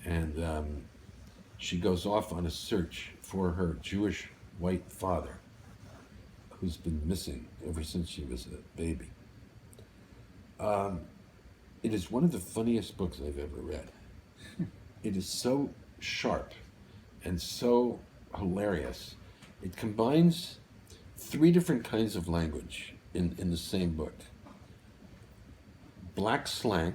And she goes off on a search for her Jewish white father, who's been missing ever since she was a baby. It is one of the funniest books I've ever read. It is so sharp and so hilarious. It combines 3 different kinds of language in the same book. Black slang,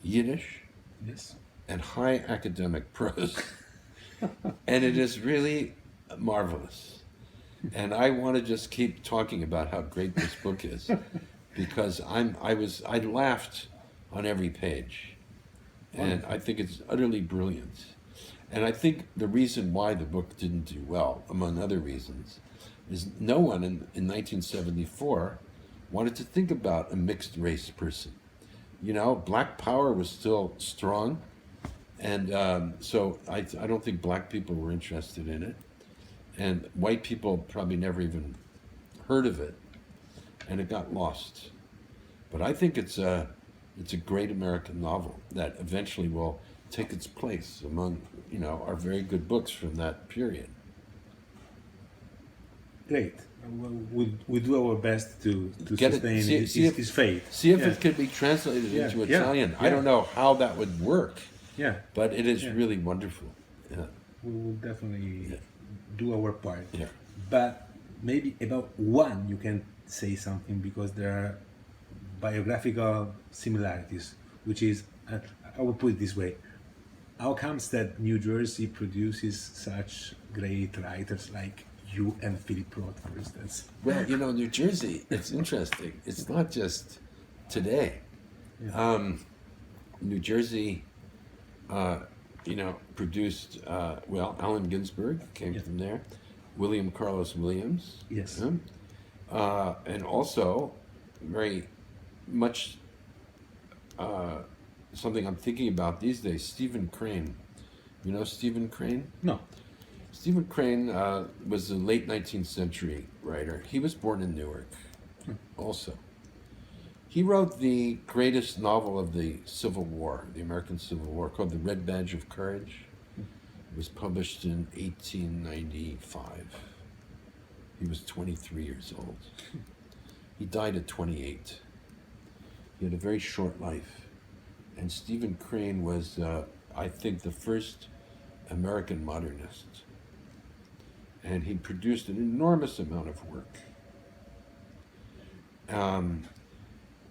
Yiddish, Yes. and high academic prose. And it is really marvelous. And I want to just keep talking about how great this book is, because I laughed on every page. And I think it's utterly brilliant. And I think the reason why the book didn't do well, among other reasons, is no one in 1974 wanted to think about a mixed race person. You know, black power was still strong, and so I don't think black people were interested in it, and white people probably never even heard of it, and it got lost. But I think it's a great American novel that eventually will take its place among, you know, our very good books from that period. Great. We do our best to Get it- sustain see his fate. See if Yeah. it could be translated Yeah, into yeah, Italian. I yeah. don't know how that would work, Yeah, but it is Yeah. really wonderful. Yeah. we will definitely Yeah. do our part. Yeah. But maybe about one you can say something, because there are biographical similarities, which is, I will put it this way: how comes that New Jersey produces such great writers like you and Philip Roth, for instance? Well, you know, New Jersey, it's interesting. It's not just today. Yeah. New Jersey, you know, produced, Allen Ginsberg came Yeah. from there, William Carlos Williams. Yes. And also, very much something I'm thinking about these days, Stephen Crane. You know Stephen Crane? No. Stephen Crane was a late 19th century writer. He was born in Newark also. He wrote the greatest novel of the Civil War, the American Civil War, called The Red Badge of Courage. It was published in 1895. He was 23 years old. He died at 28. He had a very short life. And Stephen Crane was, I think, the first American modernist. And he produced an enormous amount of work.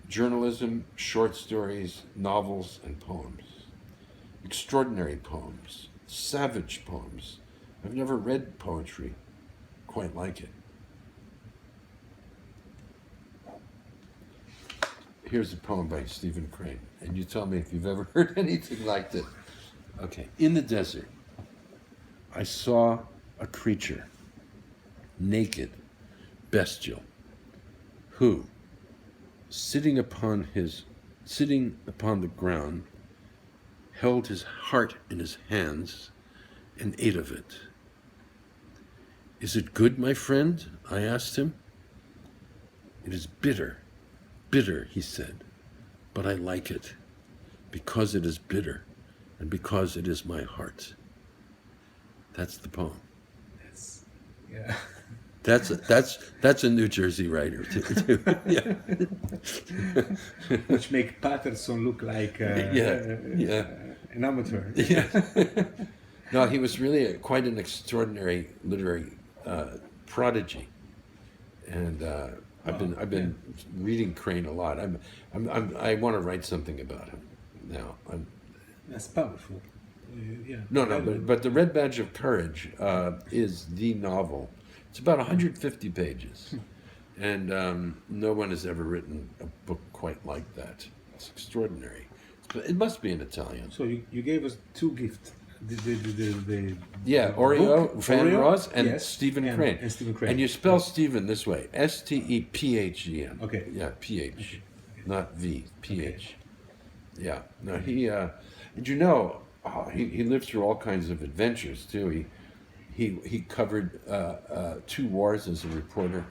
journalism, short stories, novels, and poems. Extraordinary poems, savage poems. I've never read poetry quite like it. Here's a poem by Stephen Crane, and you tell me if you've ever heard anything like it. Okay. In the desert, I saw a creature, naked, bestial, who, sitting upon the ground, held his heart in his hands and ate of it. Is it good, my friend? I asked him. It is bitter, bitter, he said, but I like it, because it is bitter, and because it is my heart. That's the poem. Yeah. That's a New Jersey writer too. Yeah. Which make Patterson look like an amateur. Yeah. No, he was really quite an extraordinary literary prodigy, and I've been reading Crane a lot. I want to write something about him now. That's powerful. Yeah. No, but the Red Badge of Courage is the novel. It's about 150 pages, and no one has ever written a book quite like that. It's extraordinary. It must be in Italian. So you gave us two gifts. The Oreo, book, Van Oreo, Ross, and yes, Stephen Crane. And Stephen Crane. And you spell Stephen this way: Stephen. Okay. Yeah, PH, Okay. not V. PH. Okay. Yeah. No, he. Did you know? He lived through all kinds of adventures too. He covered 2 wars as a reporter.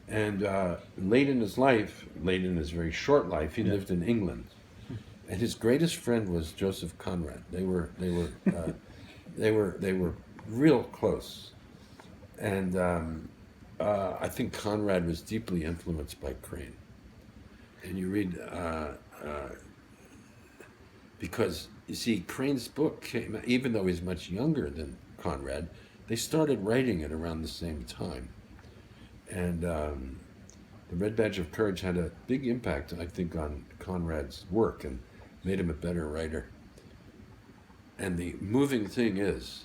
And late in his very short life, he lived in England. And his greatest friend was Joseph Conrad. They were real close. And I think Conrad was deeply influenced by Crane. And you read, because you see, Crane's book came, even though he's much younger than Conrad, they started writing it around the same time. And the Red Badge of Courage had a big impact, I think, on Conrad's work and made him a better writer. And the moving thing is,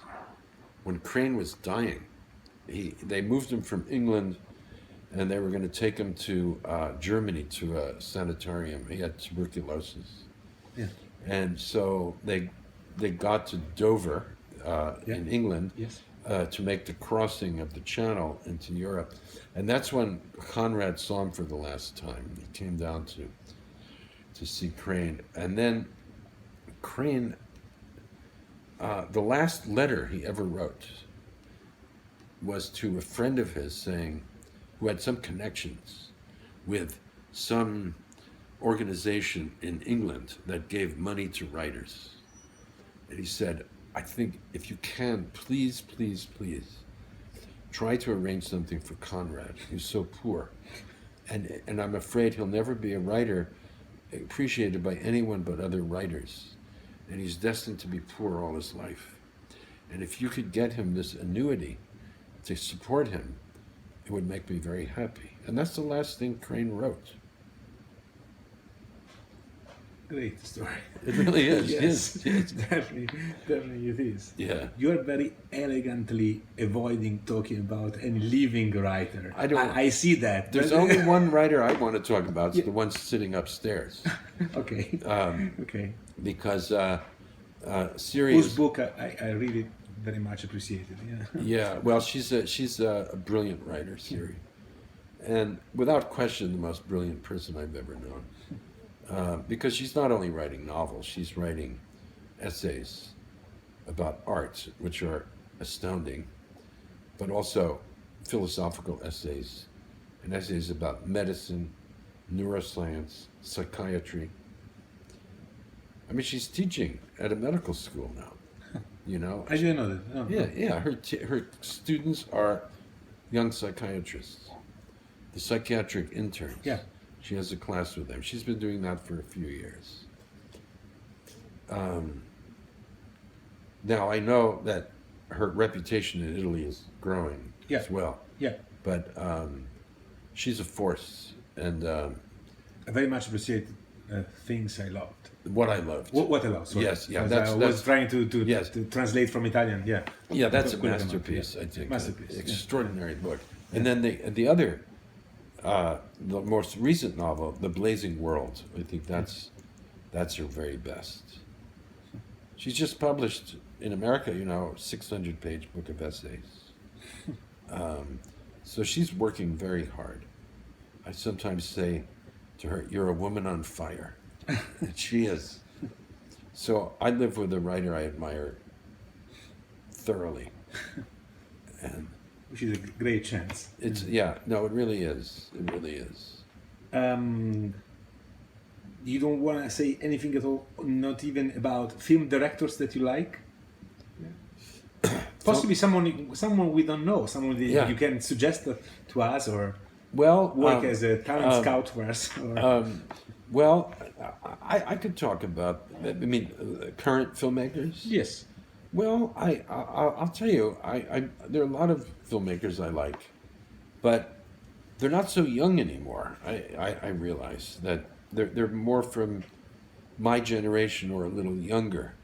when Crane was dying, they moved him from England, and they were going to take him to Germany to a sanatorium. He had tuberculosis. Yeah. And so they got to Dover in England Yes. to make the crossing of the Channel into Europe. And that's when Conrad saw him for the last time. He came down to see Crane. And then Crane, the last letter he ever wrote was to a friend of his saying, who had some connections with some organization in England that gave money to writers. And he said, I think if you can, please, please, please, try to arrange something for Conrad, who's so poor. And I'm afraid he'll never be a writer appreciated by anyone but other writers. And he's destined to be poor all his life. And if you could get him this annuity to support him, it would make me very happy. And that's the last thing Crane wrote. Great story. It really is. Yes, Yes. definitely it is. Yeah. You're very elegantly avoiding talking about any living writer. I see that. There's only one writer I want to talk about. It's the one sitting upstairs. Okay. Okay. Because Siri Whose book I really very much appreciated. Yeah. Yeah. Well, she's a brilliant writer, Siri, and without question the most brilliant person I've ever known. Because she's not only writing novels, she's writing essays about art, which are astounding, but also philosophical essays and essays about medicine, neuroscience, psychiatry. I mean, she's teaching at a medical school now, you know. I didn't know that. No. Yeah. Her students are young psychiatrists, the psychiatric interns. Yeah. She has a class with them. She's been doing that for a few years. Now, I know that her reputation in Italy is growing as well. Yeah. But she's a force. And I very much appreciate things I loved. What I loved. What I loved, sorry. Yes, yeah, Because I was trying to, yes. to translate from Italian, yeah. Yeah, that's a Quello che masterpiece, manca, I yeah. think. Masterpiece, yeah. Extraordinary book. And then the other, the most recent novel, The Blazing World. I think that's her very best. She's just published in America, 600-page book of essays. So she's working very hard. I sometimes say to her, "You're a woman on fire." And she is. So I live with a writer I admire thoroughly. And Which is a great chance. it's, yeah, no, it really is. It really is. You don't want to say anything at all, not even about film directors that you like? Possibly someone we don't know, someone that Yeah. you can suggest to us or Well, work as a talent scout for us. Or, well, I could talk about, current filmmakers. yes. Well, I'll tell you, there are a lot of filmmakers I like, but they're not so young anymore. I realize that they're more from my generation or a little younger.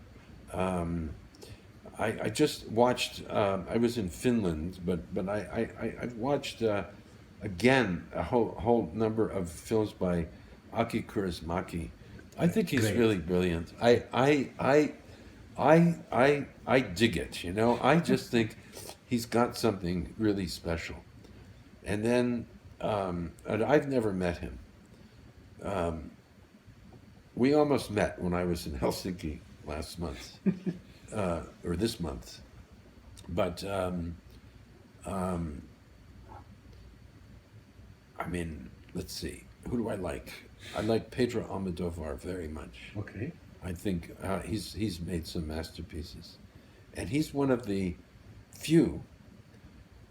I just watched. I was in Finland, but I watched again a whole number of films by Aki Kaurismäki. I think he's Great. really brilliant. I dig it. I just think he's got something really special. And then and I've never met him. We almost met when I was in Helsinki last month, or this month. But let's see. Who do I like? I like Pedro Almodovar very much. Okay. I think he's made some masterpieces, and he's one of the few,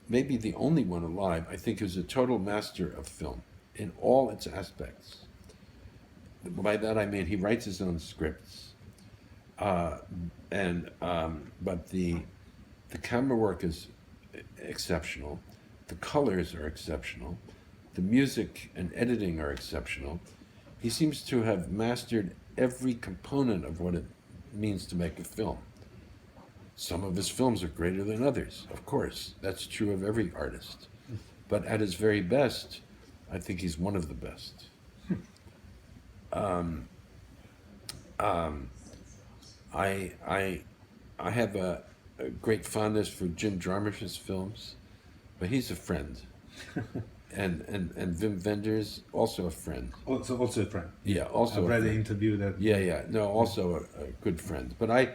maybe the only one alive, I think, who's a total master of film in all its aspects. By that I mean he writes his own scripts, but the camera work is exceptional, the colors are exceptional, the music and editing are exceptional. He seems to have mastered every component of what it means to make a film. Some of his films are greater than others, of course. That's true of every artist. But at his very best, I think he's one of the best. I have a great fondness for Jim Jarmusch's films, but he's a friend. And Wim Wenders, also a friend. Also a friend. Yeah, also I've a read the friend. interview that. Yeah. No, also a good friend. But I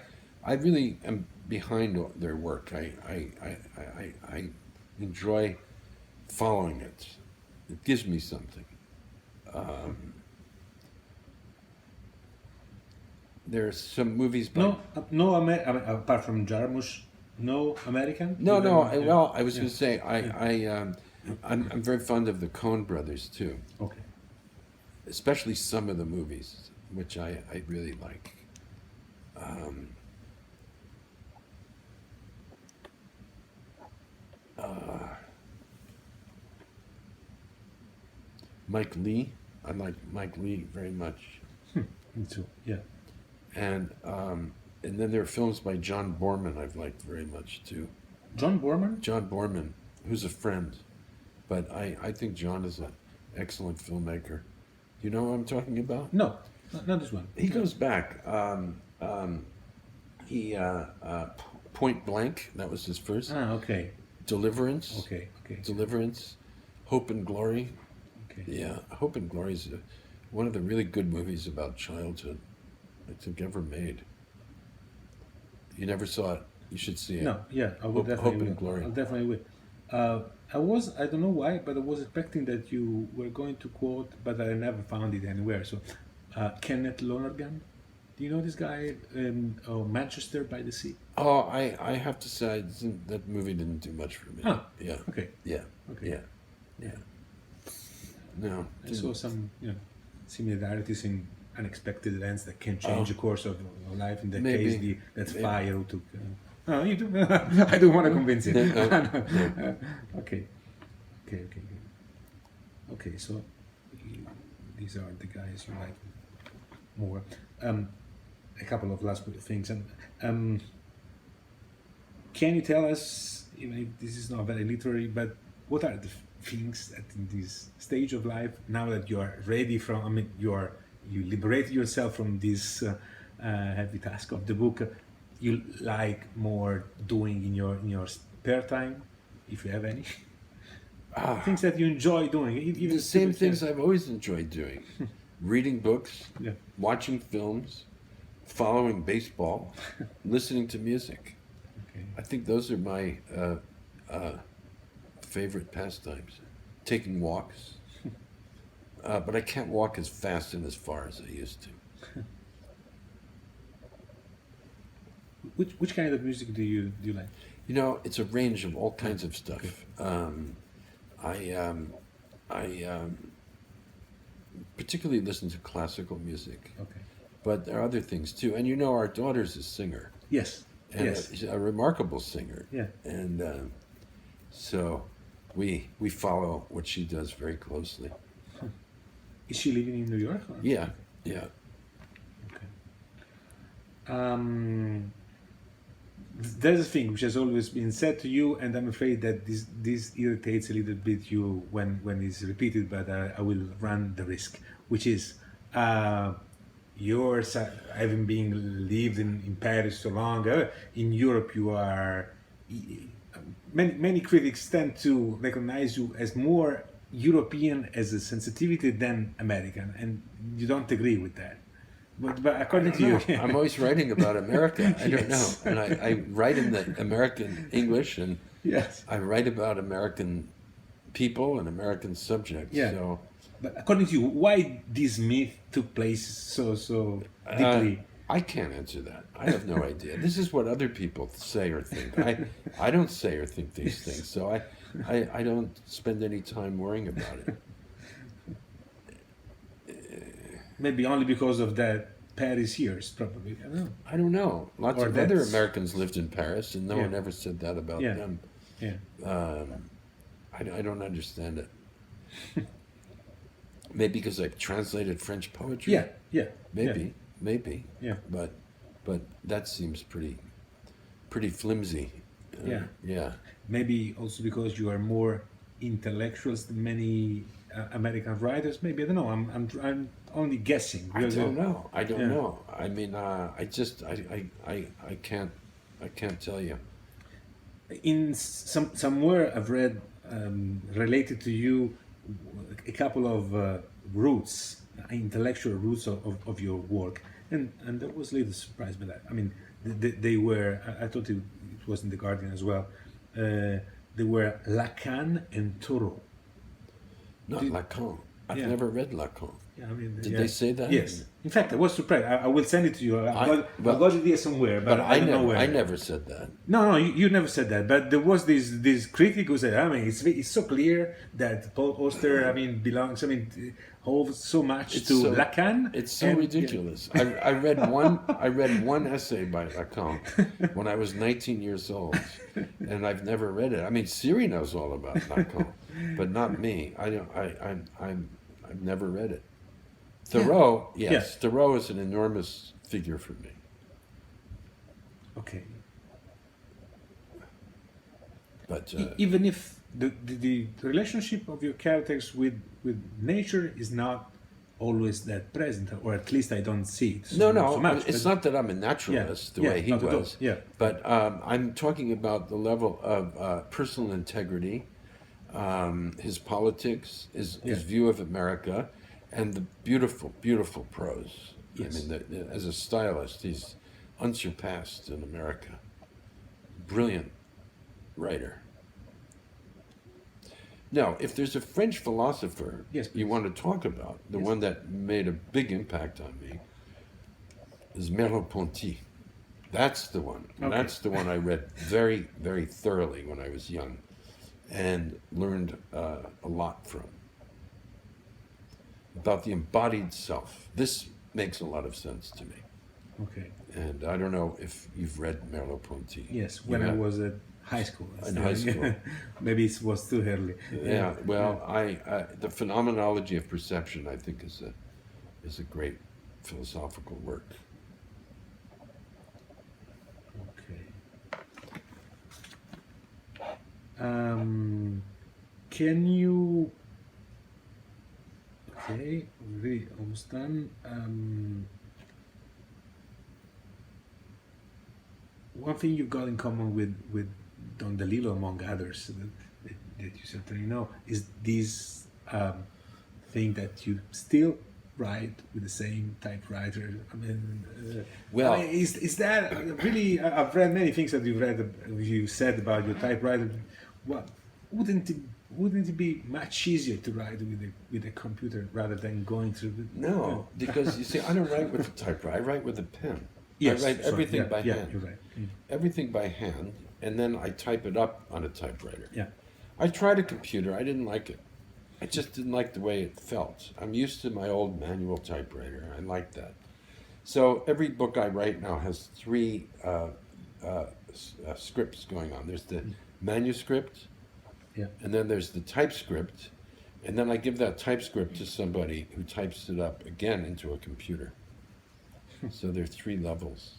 really am behind their work. I enjoy following it. It gives me something. There's some movies by... Apart from Jarmusch, no American? No. Yeah. Well, I was Yeah. going to say I'm very fond of the Coen brothers too, Okay. especially some of the movies, which I really like. Mike Lee, I like Mike Lee very much, Me too. Yeah. and then there are films by John Borman I've liked very much too. John Borman? John Borman, who's a friend, but I think John is an excellent filmmaker. You know what I'm talking about? No, not this one. He goes back. Point Blank, that was his first. Okay. Deliverance. Okay. Deliverance. Hope and Glory. Okay. Yeah, Hope and Glory is one of the really good movies about childhood I think ever made. You never saw it. You should see it. No, yeah, I will Hope definitely and will. Glory. I definitely will. I don't know why, but I was expecting that you were going to quote, but I never found it anywhere. So, Kenneth Lonergan, do you know this guy? Manchester by the Sea. Oh, I have to say, that movie didn't do much for me. Huh. Yeah. Okay. Yeah. Okay. Yeah. No. I saw some, similarities in unexpected events that can change the course of life. In that Maybe. case, that's Maybe. fire who took. No, you do. I don't want to convince you. No. Okay. Okay. So these are the guys you like more. A couple of last things. Um, can you tell us, even if this is not very literary, but what are the things that in this stage of life, now that you are ready from, I mean, you liberate yourself from this heavy task of the book, you like more doing in your spare time, if you have any? Things that you enjoy doing. The same things I've always enjoyed doing: reading books, Yeah. watching films, following baseball, listening to music. Okay. I think those are my favorite pastimes. Taking walks, but I can't walk as fast and as far as I used to. Which kind of music do you like? You know, it's a range of all kinds of stuff. I particularly listen to classical music, Okay. but there are other things too. And you know, our daughter's a singer, Yes. and Yes. she's a remarkable singer. Yeah. And so we follow what she does very closely. Is she living in New York? Or? Yeah, yeah. Okay. There's a thing which has always been said to you, and I'm afraid that this irritates a little bit you when it's repeated, but I will run the risk, which is having been lived in Paris so long, in Europe you are. Many critics tend to recognize you as more European as a sensitivity than American, and you don't agree with that. But according to you, I'm always writing about America. I don't know. Yes. And I write in the American English, and yes. I write about American people and American subjects. Yeah. So But according to you, why this myth took place so deeply? I can't answer that. I have no idea. This is what other people say or think. I don't say or think these things, so I don't spend any time worrying about it. Maybe only because of that Paris years, probably. I don't know. I don't know. Lots Or of other that's- Americans lived in Paris, and no Yeah. one ever said that about Yeah. them. Yeah. I don't understand it. Maybe because I've translated French poetry. Yeah. Yeah. Maybe. Yeah. But that seems pretty flimsy. Yeah. Yeah. Maybe also because you are more intellectuals than many American writers. Maybe I don't know. I'm only guessing. I don't know. I don't Yeah. know. I mean, I can't tell you. In somewhere I've read related to you a couple of roots, intellectual roots of your work, and I was a little surprised by that. I mean, they were. I thought it was in the Guardian as well. They were Lacan and Thoreau. Not Lacan. I've Yeah. never read Lacan. Yeah, I mean, Did yeah. they say that? Yes. In fact, I was surprised. I will send it to you. I but- got it here somewhere, but I don't know where. I never said that. No, you never said that. But there was this critic who said, I mean, it's so clear that Paul Auster, I mean, belongs, I mean, holds so much It's to so- Lacan. It's so and- ridiculous. I read one essay by Lacan when I was 19 years old, and I've never read it. I mean, Siri knows all about Lacan, but not me. I've never read it. Thoreau, yes, Yeah. Thoreau is an enormous figure for me. Okay. But Even if the relationship of your characters with nature is not always that present, or at least I don't see it no, so much. it's but- not that I'm a naturalist the way he not at all. was. Yeah. But I'm talking about the level of personal integrity, his politics, his view of America, and the beautiful, beautiful prose. Yes. I mean, as a stylist, he's unsurpassed in America. Brilliant writer. Now, if there's a French philosopher Yes, you please. want to talk about, the Yes. one that made a big impact on me is Merleau-Ponty. That's the one. Okay. That's the one I read very, very thoroughly when I was young and learned a lot from. About the embodied self. This makes a lot of sense to me. Okay. And I don't know if you've read Merleau-Ponty. Yes. You When I have? was at high school. In high school. Maybe it was too early. Yeah, well, the phenomenology of perception, I think, is a great philosophical work. Okay. Can you? Okay, we almost done. One thing you got in common with Don DeLillo, among others, that you certainly know, is this thing that you still write with the same typewriter. I mean, Well- I mean, is that really? I've read many things that you said about your typewriter. What wouldn't it be much easier to write with a computer rather than going through the? No, because you see, I don't write with a typewriter. I write with a pen. Yes, I write sorry, everything yeah, by yeah, hand. you're right. Everything by hand, and then I type it up on a typewriter. Yeah. I tried a computer. I didn't like it. I just didn't like the way it felt. I'm used to my old manual typewriter. I like that. So every book I write now has three scripts going on. There's the manuscript, Yeah. and then there's the typescript, and then I give that typescript to somebody who types it up again into a computer. So there are three levels.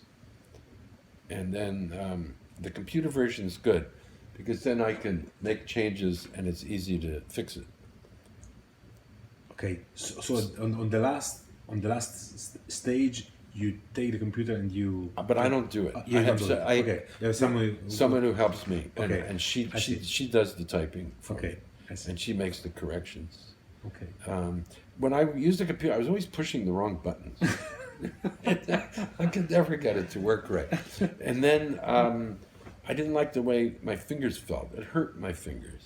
And then the computer version is good because then I can make changes and it's easy to fix it. Okay, so on the last stage, you take the computer and you. But I don't do it. You I don't have do so- it. I- Okay, there's someone who helps me, Okay, and I see. she does the typing for Okay, me, I see. and she makes the corrections. Okay. When I used the computer, I was always pushing the wrong buttons. I could never get it to work right. And then I didn't like the way my fingers felt. It hurt my fingers.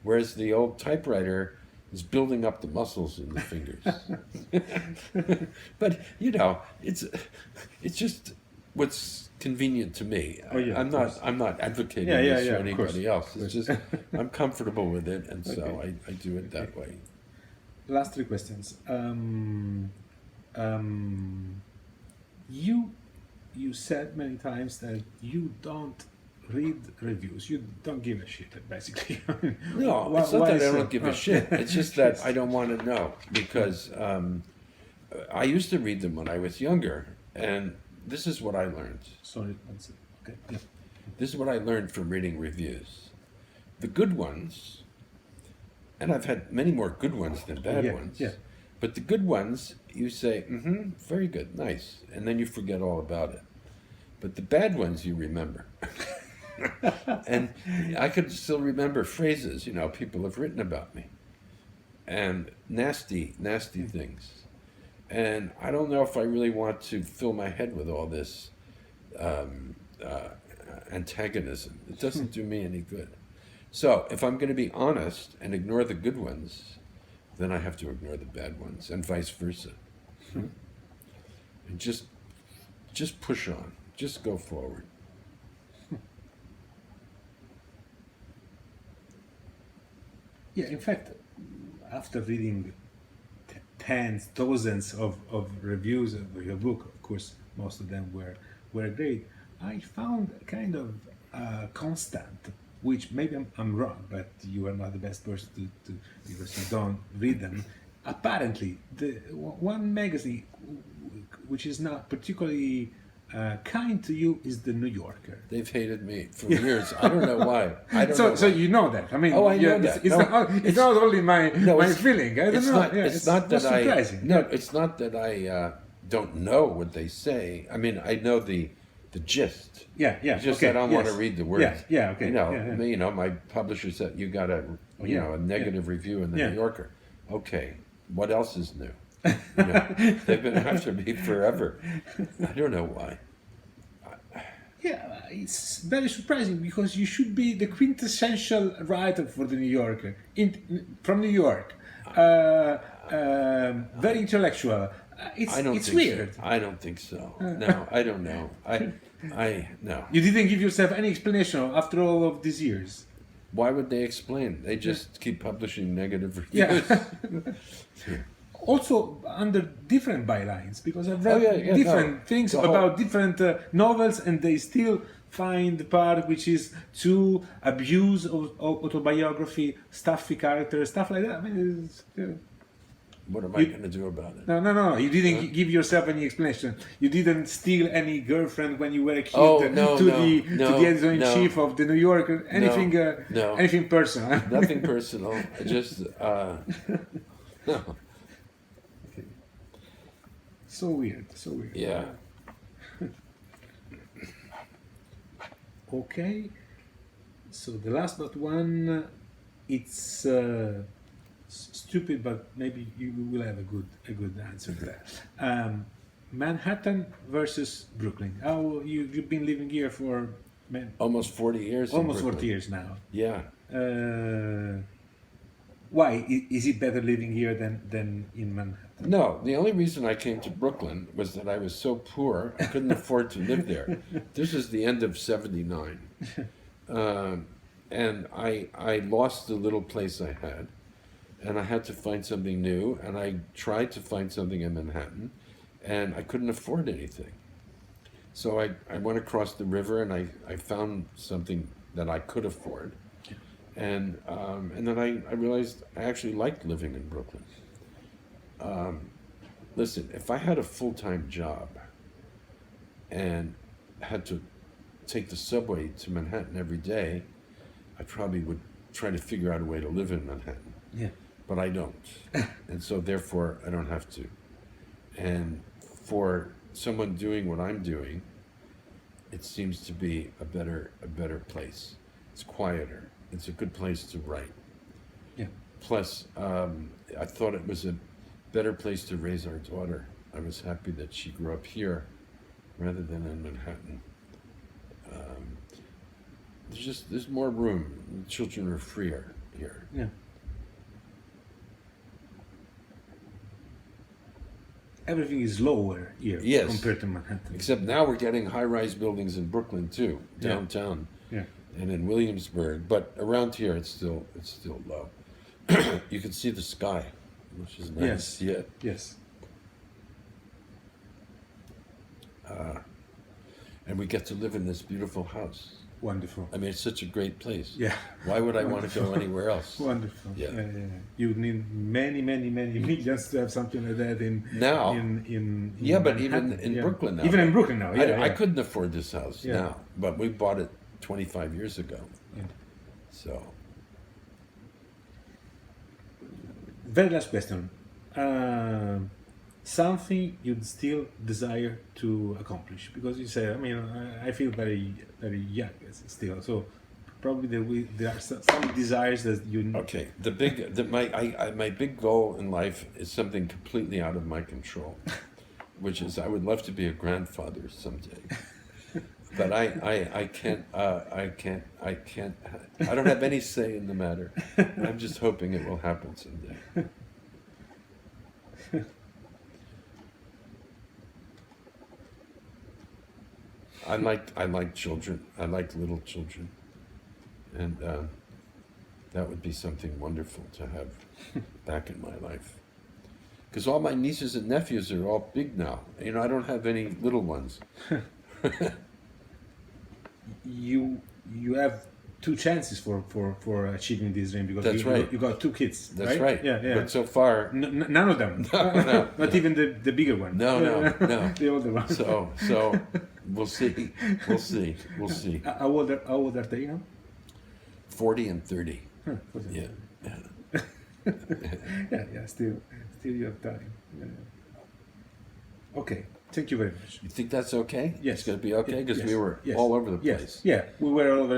Whereas the old typewriter is building up the muscles in the fingers. But you know, it's just what's convenient to me. Oh, yeah, I'm of not course. I'm not advocating Yeah, this yeah, for of course. anybody else. It's just I'm comfortable with it, and so Okay. I do it that way. Last three questions. You said many times that you don't read reviews. You don't give a shit, basically. No, Why- it's not why that I is don't that? give a shit. It's just that I don't want to know because I used to read them when I was younger, and this is what I learned. Sorry, one second. Okay. Yeah. This is what I learned from reading reviews. The good ones, and I've had many more good ones than bad Yeah, ones. yeah. But the good ones, you say, very good, nice, and then you forget all about it. But the bad ones, you remember. And I could still remember phrases, you know, people have written about me. And nasty, nasty things. And I don't know if I really want to fill my head with all this antagonism. It doesn't do me any good. So if I'm going to be honest and ignore the good ones, then I have to ignore the bad ones, and vice versa. And just push on. Just go forward. Yeah, in fact, after reading tens, dozens of reviews of your book, of course, most of them were great, I found a kind of constant, which maybe I'm wrong, but you are not the best person to because you don't read them. Apparently, the one magazine which is not particularly kind to you is the New Yorker. They've hated me for years. I don't know why. I don't know So why. you know that. I mean, Oh, I know it's, that. It's, No, it's not only my it's- feeling. I don't it's know. not. Yeah, it's not that that's I. surprising. No, it's not that I don't know what they say. I mean, I know the gist. Yeah, yeah. It's just okay, I don't want to yes. read the words. Yeah, okay. You know, my publisher said you got a yeah, a negative review in the yeah. New Yorker. Okay, what else is new? You know, they've been after me forever. I don't know why. Yeah, it's very surprising because you should be the quintessential writer for the New Yorker, from New York. Very intellectual. I don't It's think weird. So. I don't think so. No, I don't know. I no. You didn't give yourself any explanation after all of these years. Why would they explain? They just keep publishing negative Yeah. reviews. Also under different bylines, because I've read Oh, yeah, different things the whole- about different novels, and they still find the part which is too abuse of autobiography, stuffy characters, stuff like that. I mean, it's, What am I going to do about it? no. You didn't give yourself any explanation. You didn't steal any girlfriend when you were a kid Oh, no, to no, the no, to the editor in no. chief of the New Yorker. Anything, no. anything personal. Nothing personal. I just, no. So weird. So weird. Yeah. Okay. So the last but one, it's stupid, but maybe you will have a good answer to that. Manhattan versus Brooklyn. How you've been living here for Almost 40 years. in almost Brooklyn. 40 years now. Yeah. Why is it better living here than in Manhattan? No, the only reason I came to Brooklyn was that I was so poor I couldn't afford to live there. This is the end of '79, and I lost the little place I had, and I had to find something new. And I tried to find something in Manhattan, and I couldn't afford anything. So I went across the river and I found something that I could afford, and then I realized I actually liked living in Brooklyn. Listen, if I had a full-time job and had to take the subway to Manhattan every day, I probably would try to figure out a way to live in Manhattan. Yeah. But I don't. And so therefore I don't have to. And for someone doing what I'm doing, it seems to be a better place. It's quieter. It's a good place to write. Yeah. Plus, I thought it was a better place to raise our daughter. I was happy that she grew up here rather than in Manhattan. There's more room. Children are freer here. Yeah. Everything is lower here Yes. compared to Manhattan. Except now we're getting high-rise buildings in Brooklyn too, downtown, Yeah. and in Williamsburg. But around here, it's still low. You can see the sky, which is nice. Yes. Yeah. Yes. And we get to live in this beautiful house. Wonderful. I mean, it's such a great place. Yeah. Why would I want to go anywhere else? Wonderful. Yeah. You would need many millions to have something like that in Now. in Yeah, but Manhattan. even in Yeah. Brooklyn now. Even in Brooklyn now. Yeah. I couldn't afford this house Yeah. now, but we bought it 25 years ago. Yeah. So, Very last question. Something you'd still desire to accomplish, because you say, I mean, I feel very young still, so probably there are some desires that you. okay, my big goal in life is something completely out of my control, which is I would love to be a grandfather someday. But I can't, I don't have any say in the matter. I'm just hoping it will happen someday. I like children. I like little children, and that would be something wonderful to have back in my life. Because all my nieces and nephews are all big now. You know, I don't have any little ones. You have two chances for achieving this dream, because That's right. You got two kids. That's right. Yeah. But so far, None of them. No. Not even the bigger one. No. The older one. so we'll see. We'll see. How old are they now? 40 and 30. Huh, Yeah. yeah. Still you have time. Yeah. Okay. Thank you very much. You think that's okay? Yes. It's going to be okay? Because Yes. we were Yes. all over the Yes. place. Yeah, we were all over.